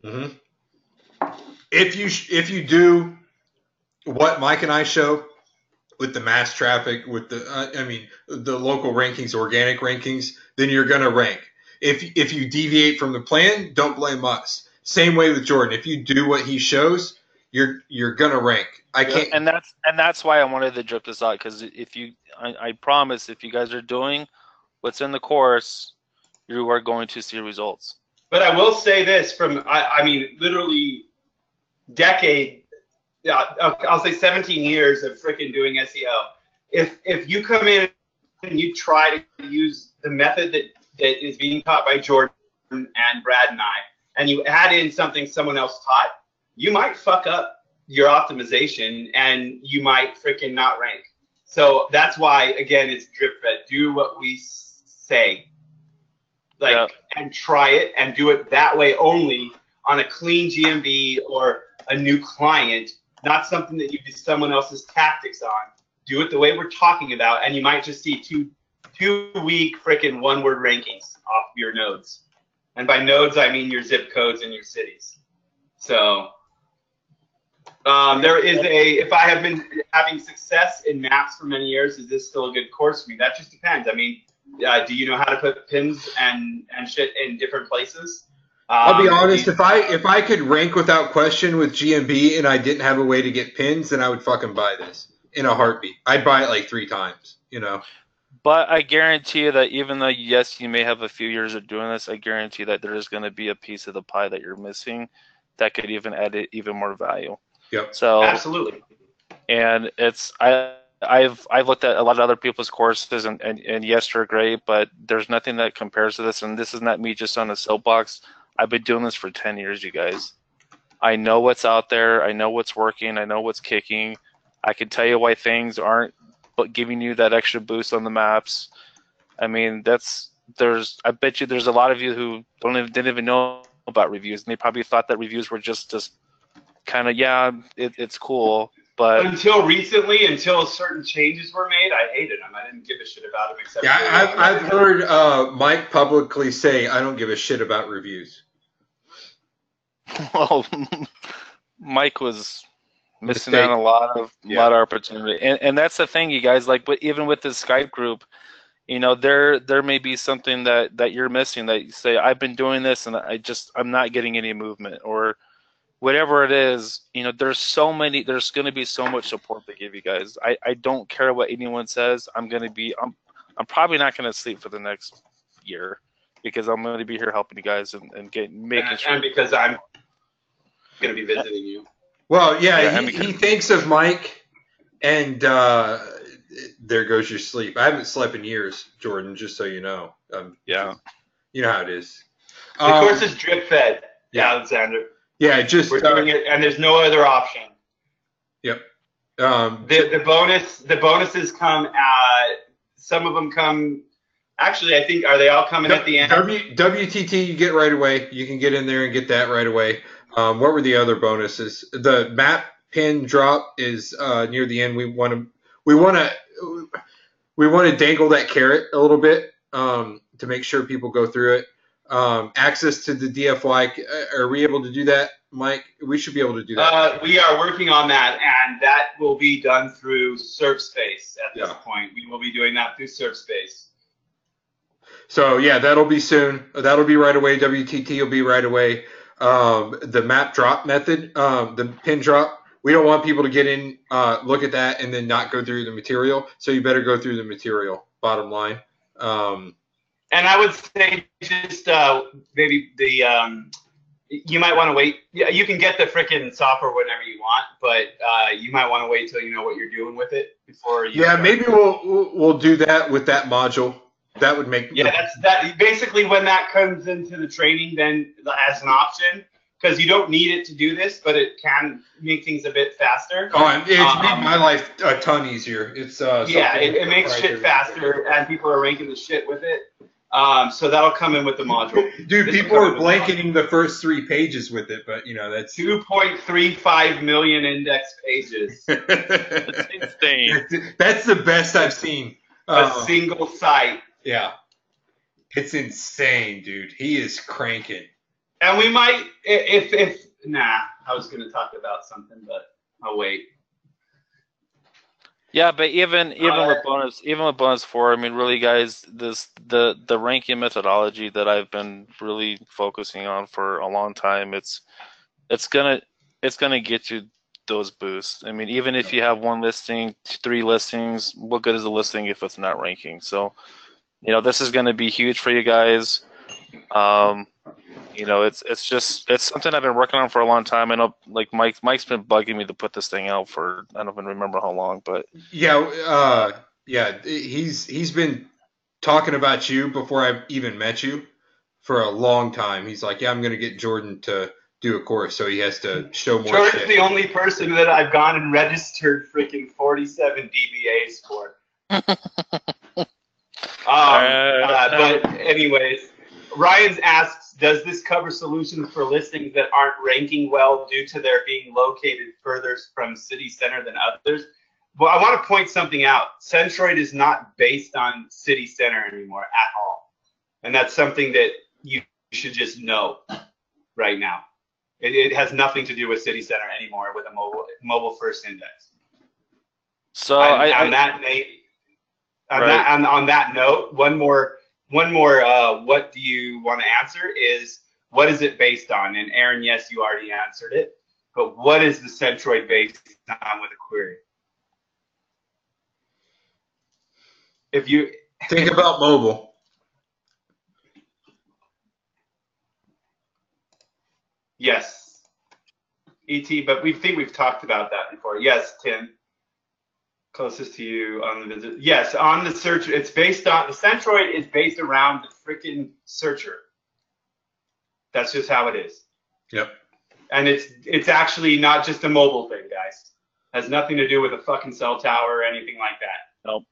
Mm-hmm. If you do what Mike and I show with the mass traffic, with the local rankings, organic rankings, then you're going to rank. If you deviate from the plan, don't blame us. Same way with Jordan. If you do what he shows, you're going to rank. I can't. And that's why I wanted to drip this out, because I promise if you guys are doing what's in the course, you are going to see results. But I will say this literally decade, I'll say 17 years of freaking doing SEO. If you come in and you try to use the method that is being taught by Jordan and Brad and I, and you add in something someone else taught, you might fuck up your optimization and you might freaking not rank. So that's why, again, it's drip fed. Do what we say. And try it and do it that way only on a clean GMB or a new client, not something that you do someone else's tactics on. do it the way we're talking about, and you might just see two week freaking one-word rankings off your nodes. And by nodes, I mean your zip codes and your cities. So there is if I have been having success in maps for many years, is this still a good course for me? That just depends. I mean, do you know how to put pins and shit in different places? I'll be honest, if I could rank without question with GMB and I didn't have a way to get pins, then I would fucking buy this in a heartbeat. I'd buy it like 3 times, you know. But I guarantee you that even though, yes, you may have a few years of doing this, I guarantee that there is going to be a piece of the pie that you're missing that could even add even more value. Yep. So absolutely. And I've looked at a lot of other people's courses, and yes, they're great, but there's nothing that compares to this. And this is not me just on a soapbox. I've been doing this for 10 years, you guys. I know what's out there. I know what's working. I know what's kicking. I can tell you why things aren't giving you that extra boost on the maps. I mean, I bet you there's a lot of you who didn't even know about reviews, and they probably thought that reviews were just kind of, yeah, it's cool. But until recently, until certain changes were made, I hated them. I didn't give a shit about them except. Yeah, I've heard Mike publicly say, "I don't give a shit about reviews." Well, Mike was missing out on a lot of opportunity, and that's the thing, you guys. Like, but even with this Skype group, you know, there may be something that you're missing, that you say, I've been doing this and I'm not getting any movement, or whatever it is. You know, there's going to be so much support they give you guys. I don't care what anyone says. I'm probably not going to sleep for the next year, because I'm going to be here helping you guys and making sure. And because I'm going to be visiting you. Well, yeah, he thinks of Mike, and there goes your sleep. I haven't slept in years, Jordan, just so you know. Yeah. You know how it is. The course is drip fed, Alexander. Yeah, we're doing it, and there's no other option. Yep. The bonuses come some of them come. Actually, I think, are they all coming at the end? WTT you get right away. You can get in there and get that right away. What were the other bonuses? The map pin drop is near the end. We want to dangle that carrot a little bit to make sure people go through it. Access to the DFY. Are we able to do that, Mike? We should be able to do that. We are working on that, and that will be done through SurfSpace at this point. We will be doing that through SurfSpace. So, yeah, that'll be soon. That'll be right away. WTT will be right away. The map drop method, the pin drop, we don't want people to get in, look at that, and then not go through the material. So you better go through the material, bottom line. And I would say just maybe you might want to wait. Yeah, you can get the freaking software whenever you want, but you might want to wait till you know what you're doing with it before you. Yeah, maybe we'll do that with that module. That would make. Yeah, that's basically when that comes into the training, then as an option, because you don't need it to do this, but it can make things a bit faster. Oh, it's made my life a ton easier. It's it makes shit faster, and people are ranking the shit with it. So that'll come in with the module. Dude, people are blanketing the first 3 pages with it, but you know that's 2.35 million index pages. That's insane. That's the best I've seen. A single site. Yeah, it's insane, dude. He is cranking. And we might, if I was going to talk about something, but I'll wait. Yeah, but even with bonus 4, I mean, really, guys, the ranking methodology that I've been really focusing on for a long time, it's gonna get you those boosts. I mean, even if you have 1 listing, 3 listings, what good is a listing if it's not ranking? So, you know, this is going to be huge for you guys. You know, it's something I've been working on for a long time. I know, like Mike's been bugging me to put this thing out for, I don't even remember how long, but yeah, he's been talking about you before I've even met you for a long time. He's like, yeah, I'm going to get Jordan to do a course, so he has to show more. Jordan's the only person that I've gone and registered freaking 47 DBAs for. But anyways, Ryan's asks, does this cover solutions for listings that aren't ranking well due to their being located further from city center than others? Well, I want to point something out. Centroid is not based on city center anymore at all. And that's something that you should just know right now. It has nothing to do with city center anymore with a mobile first index. So on that note, one more what do you want to answer is, what is it based on? And Aaron, yes, you already answered it, but what is the centroid based on with a query? If you think about mobile. Yes. ET, but we've talked about that before. Yes, Tim. Closest to you on the visit. Yes, on the search, it's based on, the centroid is based around the freaking searcher. That's just how it is. Yep. And it's actually not just a mobile thing, guys. It has nothing to do with a fucking cell tower or anything like that. Nope.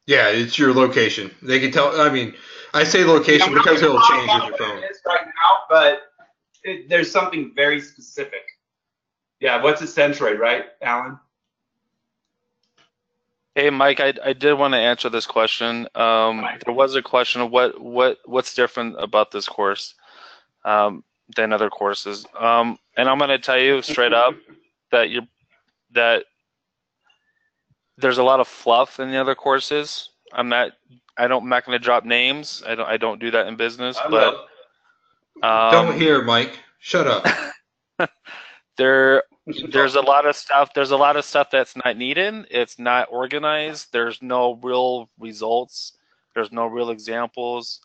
Yeah, it's your location. They can tell. I mean, I say location because it'll change with your phone. It is right now, but there's something very specific. Yeah, what's a centroid, right, Alan? Hey, Mike, I did want to answer this question. There was a question of what's different about this course than other courses, and I'm going to tell you straight up that there's a lot of fluff in the other courses. I'm not going to drop names. I don't do that in business, but don't hear, Mike. Shut up. There's a lot of stuff. There's a lot of stuff that's not needed. It's not organized. There's no real results. There's no real examples.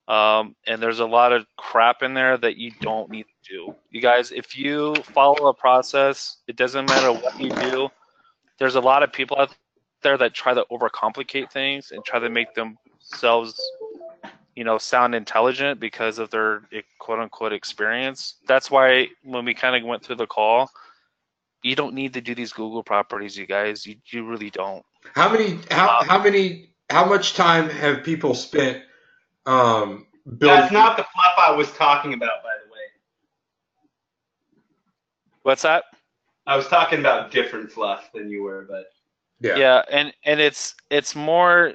And there's a lot of crap in there that you don't need to do. You guys, if you follow a process, it doesn't matter what you do. There's a lot of people out there that try to overcomplicate things and try to make themselves, sound intelligent because of their quote unquote experience. That's why when we kind of went through the call, you don't need to do these Google properties, you guys. You really don't. How much time have people spent building? That's not the fluff I was talking about, by the way. What's that? I was talking about different fluff than you were, but yeah, and it's more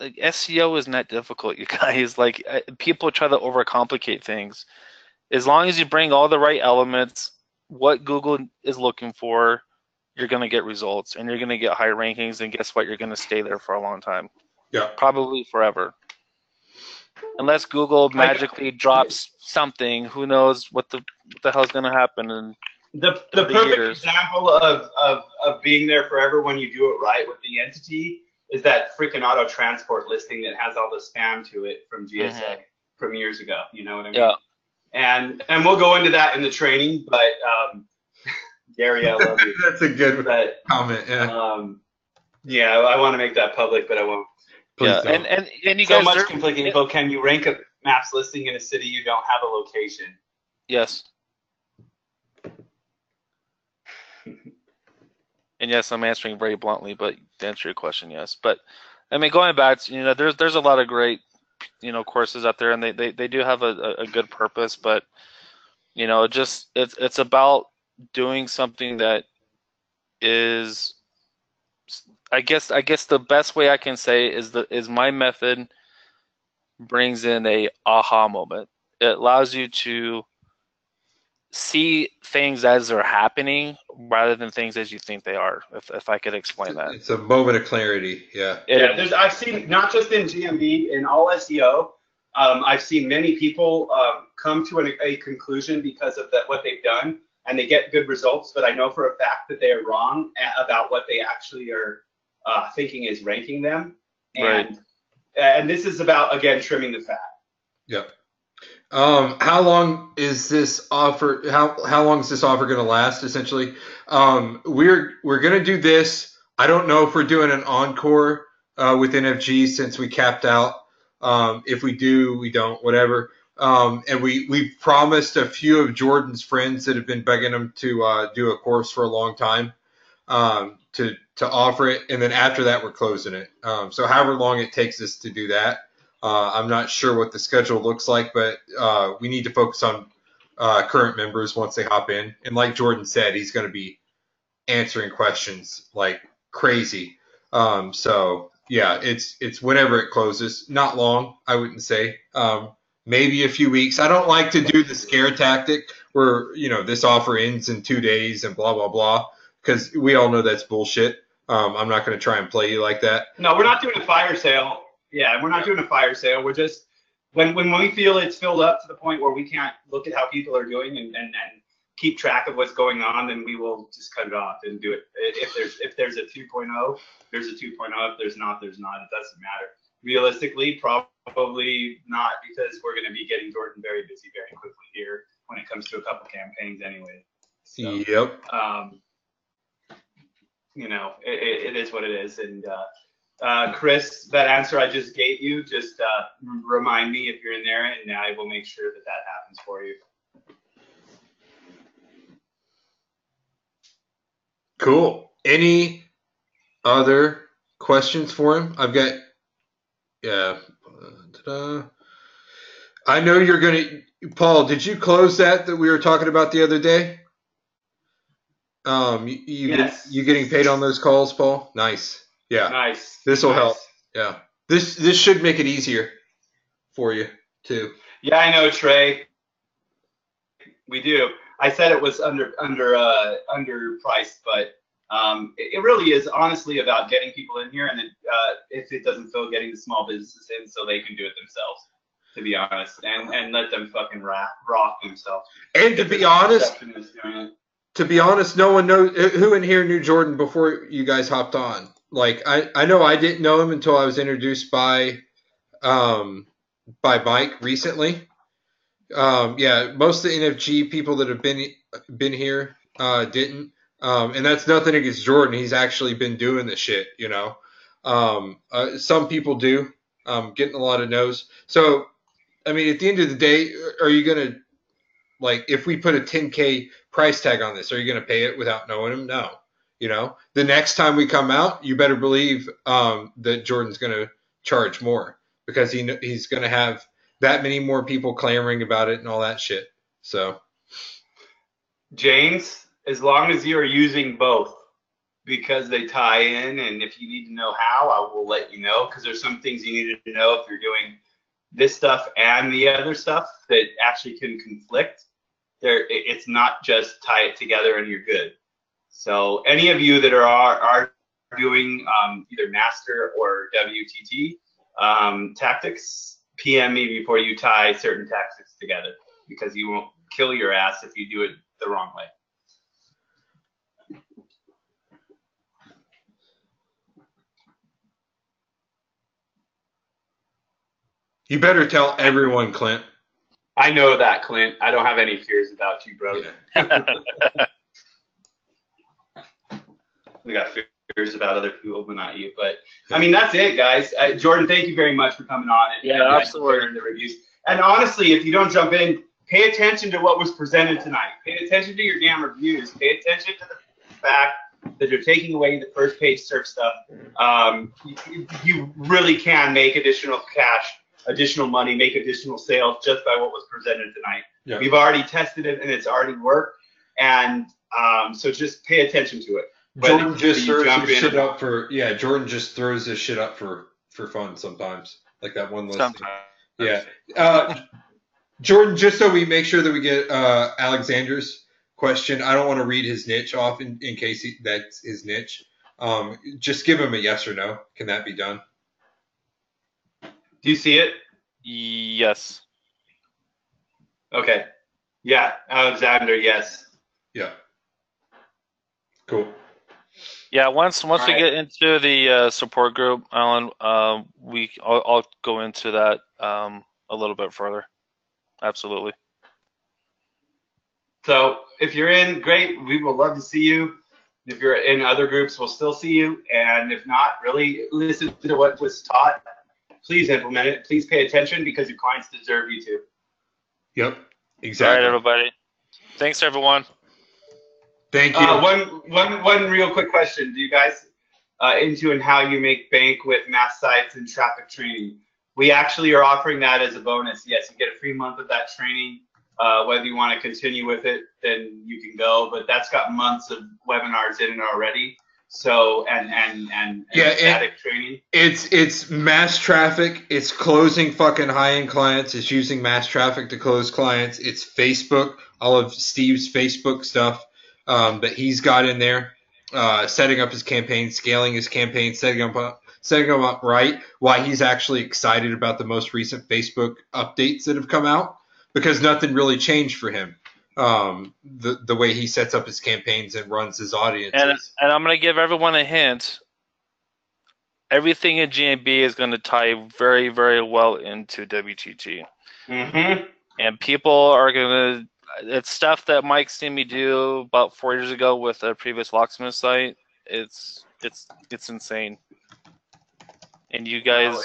like SEO is not difficult, you guys. Like people try to overcomplicate things. As long as you bring all the right elements, what Google is looking for, you're going to get results and you're going to get high rankings, and guess what? You're going to stay there for a long time. Yeah. Probably forever. Unless Google magically drops something, who knows what the hell's going to happen in the perfect example of being there forever when you do it right with the entity is that freaking auto transport listing that has all the spam to it from GSA from years ago. You know what I mean? Yeah. And we'll go into that in the training, but Gary, I love you. That's a good comment. Yeah. Yeah, I want to make that public, but I won't. Please don't. And you so guys, much conflicting info. Can you rank a maps listing in a city you don't have a location? Yes. And yes, I'm answering very bluntly, but to answer your question, yes. But I mean, going back, there's a lot of great courses out there, and they do have a good purpose, but just it's about doing something that is, I guess the best way I can say is my method brings in a aha moment. It allows you to see things as they're happening rather than things as you think they are, if I could explain that. It's a moment of clarity. Yeah. I've seen, not just in GMB, in all SEO, I've seen many people come to a conclusion because of what they've done, and they get good results, but I know for a fact that they are wrong about what they actually are thinking is ranking them. And this is about, again, trimming the fat. Yep. How long is this offer? How long is this offer going to last? Essentially, we're going to do this. I don't know if we're doing an encore with NFG since we capped out. If we do, we don't. Whatever. And we've promised a few of Jordan's friends that have been begging him to do a course for a long time to offer it, and then after that we're closing it. So however long it takes us to do that. I'm not sure what the schedule looks like, but we need to focus on current members once they hop in. And like Jordan said, he's going to be answering questions like crazy. So yeah, it's whenever it closes. Not long, I wouldn't say. Maybe a few weeks. I don't like to do the scare tactic where, you know, this offer ends in 2 days and blah, blah, blah, because we all know that's bullshit. I'm not going to try and play you like that. No, we're not doing a fire sale. Yeah, we're not doing a fire sale. We're just, when we feel it's filled up to the point where we can't look at how people are doing and keep track of what's going on, then we will just cut it off and do it. If there's a 2.0, there's a 2.0. If there's not, there's not. It doesn't matter. Realistically, probably not, because we're going to be getting Jordan very busy very quickly here when it comes to a couple campaigns anyway. So, Yep. You know, it is what it is. And Chris, that answer I just gave you, just remind me if you're in there, and I will make sure that that happens for you. Cool. Any other questions for him? I've got, yeah. I know you're going to, Paul, did you close that we were talking about the other day? Yes. You getting paid on those calls, Paul? Nice. Yeah. Nice. This will Nice. help. Yeah. This should make it easier for you too. Yeah, I know, Trey. We do. I said it was underpriced, but it really is honestly about getting people in here, and if it doesn't fill, getting the small businesses in so they can do it themselves. To be honest, and let them fucking rock themselves. And to be honest, no one knows who in here knew Jordan before you guys hopped on. Like I know I didn't know him until I was introduced by Mike recently. Yeah, most of the NFG people that have been here didn't. And that's nothing against Jordan. He's actually been doing the shit, you know. Some people do, getting a lot of no's. So, I mean, at the end of the day, are you going to, like, if we put a 10K price tag on this, are you going to pay it without knowing him? No. You know, the next time we come out, you better believe that Jordan's going to charge more, because he's going to have that many more people clamoring about it and all that shit. So, James, as long as you are using both, because they tie in, and if you need to know how, I will let you know, because there's some things you need to know if you're doing this stuff and the other stuff that actually can conflict. It's not just tie it together and you're good. So any of you that are doing either master or WTT tactics, PM me before you tie certain tactics together, because you won't kill your ass if you do it the wrong way. you better tell everyone, Clint. I know that, Clint. I don't have any fears about you, bro. Yeah. We got fears about other people, but not you. But I mean, that's it, guys. Jordan, thank you very much for coming on and absolutely. The reviews. And honestly, if you don't jump in, pay attention to what was presented tonight. Pay attention to your damn reviews. Pay attention to the fact that you're taking away the first page surf stuff. You really can make additional cash, additional money, make additional sales just by what was presented tonight. Yeah. We've already tested it and it's already worked. And so just pay attention to it. Jordan just throws his shit up for Jordan just throws his shit up for fun sometimes, like that one listing. Sometimes. Yeah. Jordan, just so we make sure that we get Alexander's question, I don't want to read his niche off in case that's his niche. Just give him a yes or no. Can that be done? Do you see it? Yes. Okay. Yeah, Alexander, yes. Yeah. Cool. Yeah, once we get into the support group, Alan, I'll go into that a little bit further. Absolutely. So if you're in, great. We will love to see you. If you're in other groups, we'll still see you. And if not, really listen to what was taught. Please implement it. Please pay attention, because your clients deserve you to. Yep. Exactly. All right, everybody. Thanks, everyone. Thank you. One real quick question. Do you guys into and how you make bank with mass sites and traffic training? We actually are offering that as a bonus. Yes, you get a free month of that training. Whether you want to continue with it, then you can go. But that's got months of webinars in it already. So and static training. It's mass traffic. It's closing fucking high-end clients. It's using mass traffic to close clients. It's Facebook, all of Steve's Facebook stuff that he's got in there, setting up his campaign, scaling his campaign, setting them up right. Why he's actually excited about the most recent Facebook updates that have come out, because nothing really changed for him. The way he sets up his campaigns and runs his audiences. And I'm going to give everyone a hint. Everything in GMB is going to tie very, very well into WTT. Mm-hmm. And people are going to, it's stuff that Mike seen me do about 4 years ago with a previous locksmith site. It's insane. And you guys,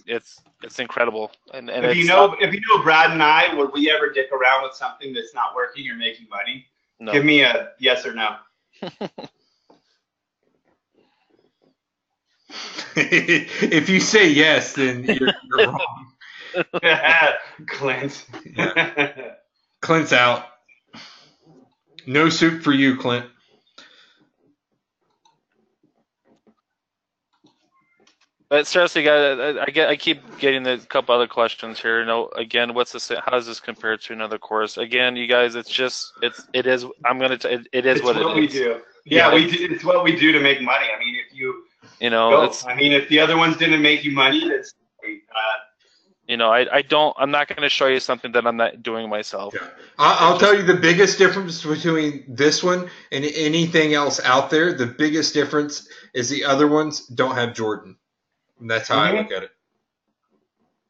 it's incredible. And if you know Brad and I, would we ever dick around with something that's not working or making money? No. Give me a yes or no. If you say yes, then you're wrong. Clint. Clint's out. No soup for you, Clint. But seriously, guys, I keep getting a couple other questions here. Again, how does this compare to another course? Again, you guys, it is what it is. It's what we do. Yeah, we do. It's what we do to make money. I mean, if if the other ones didn't make you money, that's. I'm not going to show you something that I'm not doing myself. Yeah. I'll tell you the biggest difference between this one and anything else out there. The biggest difference is the other ones don't have Jordan. And that's how I look at it.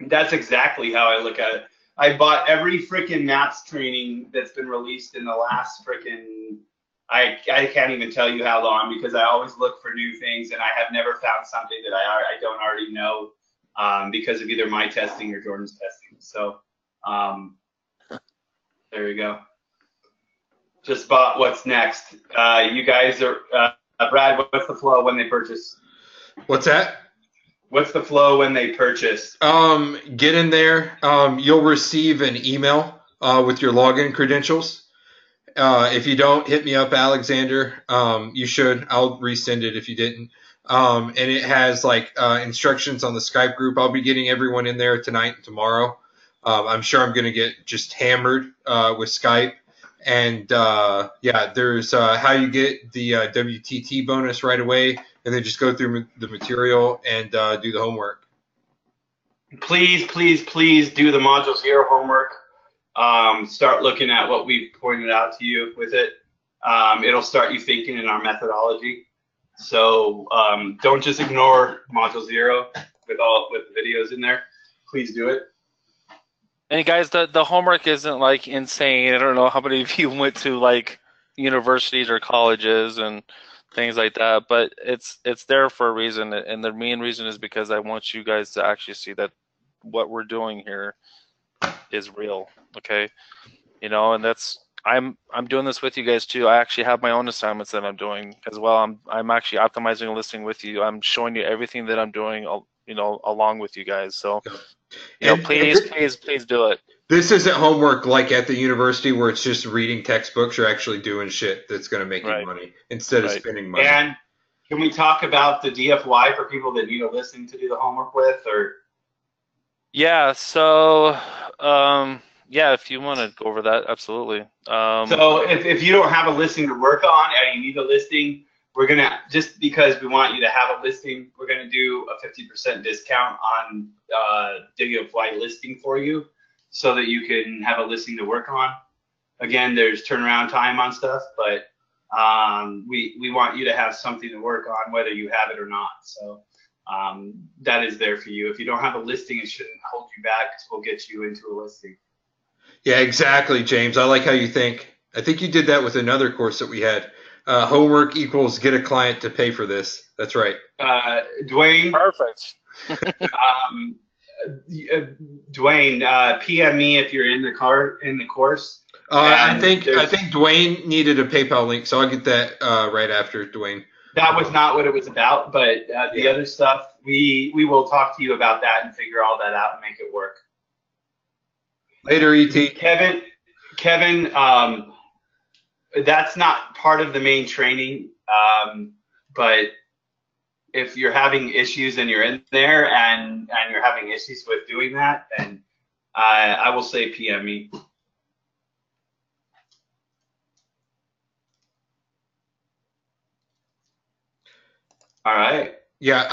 That's exactly how I look at it. I bought every freaking maps training that's been released in the last freaking, I can't even tell you how long, because I always look for new things, and I have never found something that I don't already know because of either my testing or Jordan's testing. So there you go. Just bought what's next. You guys are, Brad, what's the flow when they purchase? What's that? What's the flow when they purchase? Get in there. You'll receive an email with your login credentials. If you don't, hit me up, Alexander. You should. I'll resend it if you didn't. And it has instructions on the Skype group. I'll be getting everyone in there tonight and tomorrow. I'm sure I'm going to get just hammered with Skype. And there's how you get the WTT bonus right away. And then just go through the material and do the homework. Please, please, please do the Module 0 homework. Start looking at what we've pointed out to you with it. It'll start you thinking in our methodology. So don't just ignore Module 0 with the videos in there. Please do it. And guys, the homework isn't insane. I don't know how many of you went to universities or colleges and things like that, but it's there for a reason, and the main reason is because I want you guys to actually see that what we're doing here is real, okay? And that's I'm doing this with you guys too. I actually have my own assignments that I'm doing as well. I'm actually optimizing a listing with you. I'm showing you everything that I'm doing, along with you guys. So, please do it. This isn't homework like at the university where it's just reading textbooks. You're actually doing shit that's going to make you money instead of spending money. And can we talk about the DFY for people that need a listing to do the homework with? Or yeah, so if you want to go over that, absolutely. So if you don't have a listing to work on and you need a listing, we're gonna, just because we want you to have a listing, we're gonna do a 50% discount on DFY listing for you, so that you can have a listing to work on. Again, there's turnaround time on stuff, but we want you to have something to work on, whether you have it or not. So that is there for you. If you don't have a listing, it shouldn't hold you back, because we'll get you into a listing. Yeah, exactly, James. I like how you think. I think you did that with another course that we had. Homework equals get a client to pay for this. That's right. Dwayne. Perfect. Dwayne, PM me if you're in the course. I think Dwayne needed a PayPal link, so I'll get that right after Dwayne. That was not what it was about, but the other stuff, we will talk to you about that and figure all that out and make it work. Later, ET. Kevin, that's not part of the main training. But if you're having issues and you're in there and you're having issues with doing that, then I will say PM me. All right. Yeah,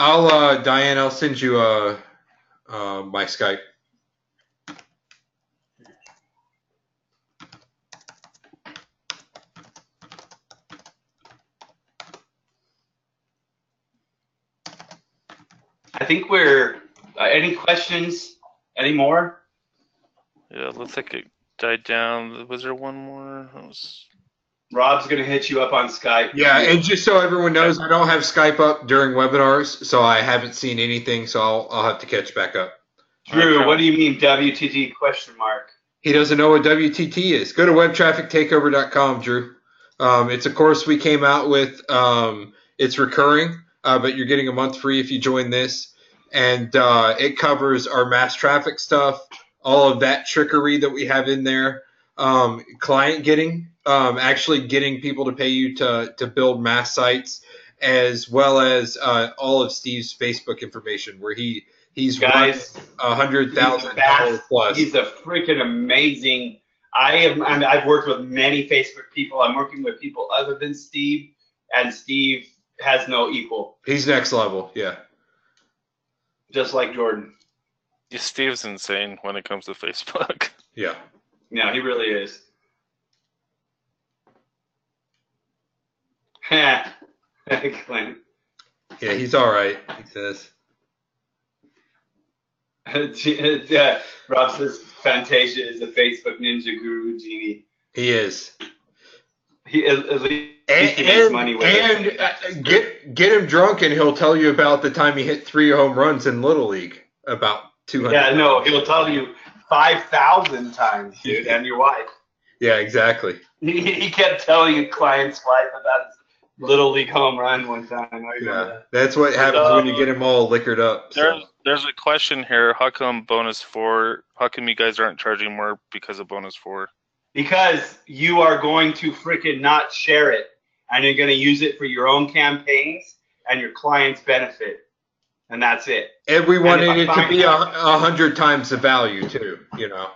Diane, I'll send you my Skype. I think we're. Any questions? Any more? Yeah, looks like it died down. Was there one more? Rob's gonna hit you up on Skype. Yeah, and just so everyone knows, I don't have Skype up during webinars, so I haven't seen anything. So I'll have to catch back up. Drew, what do you mean WTT ? He doesn't know what WTT is. Go to webtraffictakeover.com, Drew. It's a course we came out with. It's recurring, but you're getting a month free if you join this. And it covers our mass traffic stuff, all of that trickery that we have in there, client getting, actually getting people to pay you to build mass sites, as well as all of Steve's Facebook information, where he's Guys, $100,000 plus. He's a freaking amazing. I've worked with many Facebook people. I'm working with people other than Steve, and Steve has no equal. He's next level, yeah. Just like Jordan. Yeah, Steve's insane when it comes to Facebook. Yeah. Yeah, he really is. Clint. Yeah, he's all right, he says. Yeah, Rob says Fantasia is a Facebook ninja guru genie. He is. He at least he makes money with it. And get him drunk and he'll tell you about the time he hit 3 home runs in Little League. About 200. Yeah, no, he'll tell you 5,000 times, dude, and your wife. Yeah, exactly. He kept telling his client's wife about his Little League home run one time. I remember that. That's what happens when you get him all liquored up. So. There's a question here. How come bonus 4? How come you guys aren't charging more because of bonus 4? Because you are going to freaking not share it, and you're going to use it for your own campaigns and your clients' benefit, and that's it. And we wanted it to be 100 times the value too, you know.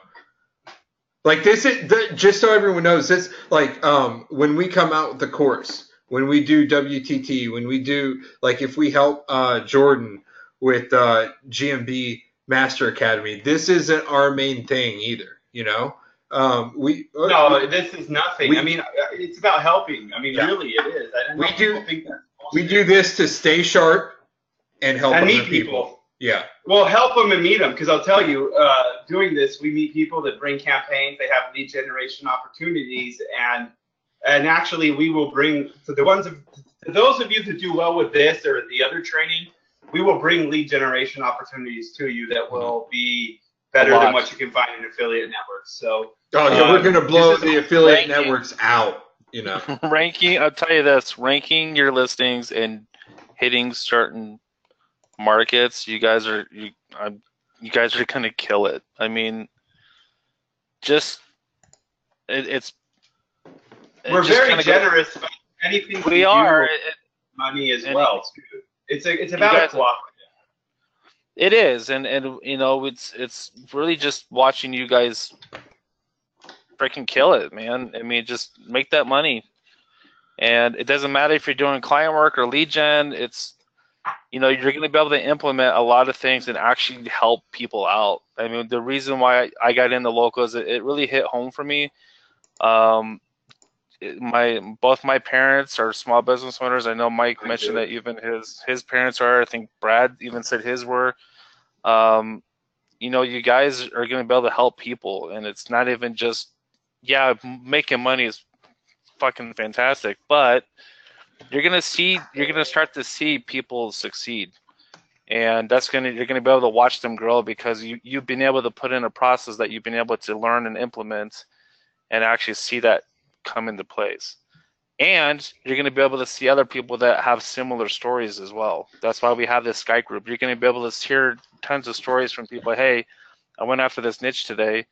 Like this is just so everyone knows this. Like when we come out with the course, when we do WTT, when we do if we help Jordan with GMB Master Academy, this isn't our main thing either, you know. No, this is nothing. I mean, it's about helping. I mean, really, it is. I don't know people think that's bullshit. We do this to stay sharp and help and other meet people. Yeah. Well, help them and meet them, because I'll tell you, doing this, we meet people that bring campaigns. They have lead generation opportunities, and actually, we will bring to those of you that do well with this or the other training, we will bring lead generation opportunities to you that will be better than what you can find in affiliate networks. So. Oh yeah, we're gonna blow the affiliate networks out, you know. Ranking, I'll tell you this: ranking your listings and hitting certain markets, you guys are gonna kill it. I mean, we're very generous. But anything we are money as well. It's about a cooperative. It is, and you know, it's really just watching you guys freaking kill it, man. I mean, just make that money, and it doesn't matter if you're doing client work or lead gen. It's, you know, you're going to be able to implement a lot of things and actually help people out. I mean, the reason why I got into local is it really hit home for me. Both my parents are small business owners. I know Mike mentioned that even his parents are. I think Brad even said his were. You know, you guys are going to be able to help people, and it's not even just, yeah, making money is fucking fantastic, but you're going to start to see people succeed, and you're going to be able to watch them grow because you've been able to put in a process that you've been able to learn and implement and actually see that come into place. And you're going to be able to see other people that have similar stories as well. That's why we have this Skype group. You're going to be able to hear tons of stories from people. Hey, I went after this niche today.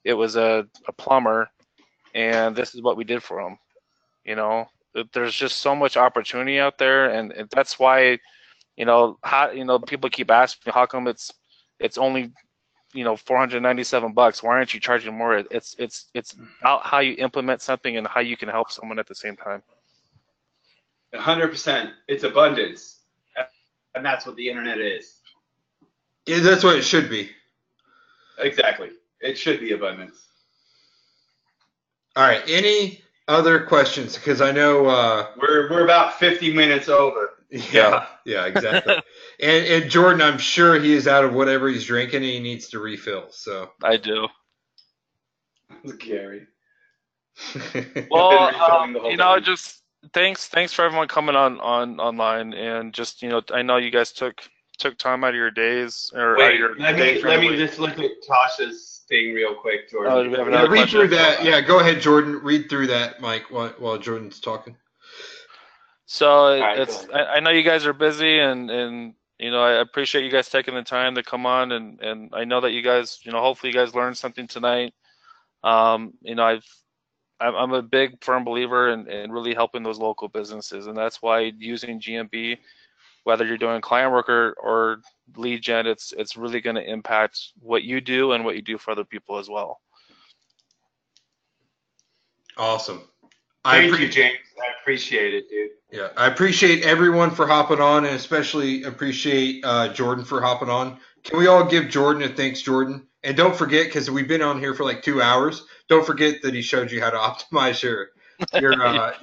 It was a plumber, and this is what we did for him. You know, there's just so much opportunity out there, and that's why, people keep asking me, how come it's only, $497? Why aren't you charging more? It's about how you implement something and how you can help someone at the same time. 100%. It's abundance, and that's what the internet is. Yeah, that's what it should be. Exactly. It should be abundance. All right. Any other questions? Because I know we're about 50 minutes over. Yeah, exactly. and Jordan, I'm sure he is out of whatever he's drinking and he needs to refill. So I do. Gary. Well, just thanks for everyone coming on online, and just I know you guys took time out of your days or Wait, let me just look at Tasha's thing real quick, Jordan. Read through that. Yeah, go ahead, Jordan. Read through that, Mike, while Jordan's talking. So I know you guys are busy, and I appreciate you guys taking the time to come on, and I know that you guys, hopefully you guys learned something tonight. I'm a big firm believer in really helping those local businesses, and that's why using GMB, whether you're doing client work or lead gen, it's really going to impact what you do and what you do for other people as well. Awesome. Thank you, James. I appreciate it, dude. Yeah, I appreciate everyone for hopping on, and especially appreciate Jordan for hopping on. Can we all give Jordan a thanks, Jordan? And don't forget, because we've been on here for like 2 hours, don't forget that he showed you how to optimize your remember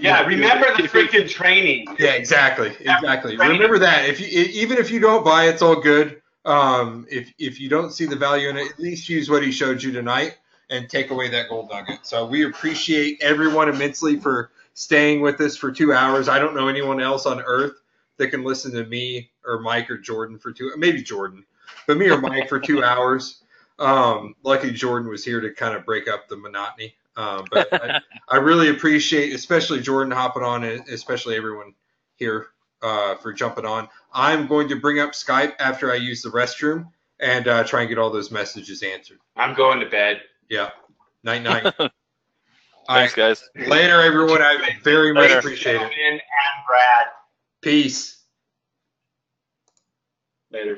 the freaking training. Yeah, exactly. Remember that. Even if you don't buy, it's all good. If you don't see the value in it, at least use what he showed you tonight and take away that gold nugget. So we appreciate everyone immensely for staying with us for 2 hours. I don't know anyone else on earth that can listen to me or Mike or Jordan for maybe Jordan, but me or Mike for 2 hours. Lucky Jordan was here to kind of break up the monotony. But I really appreciate, especially Jordan hopping on, and especially everyone here for jumping on. I'm going to bring up Skype after I use the restroom and try and get all those messages answered. I'm going to bed. Yeah. Night. Thanks, guys. Later, everyone. I very much appreciate it. And Brad. Peace. Later.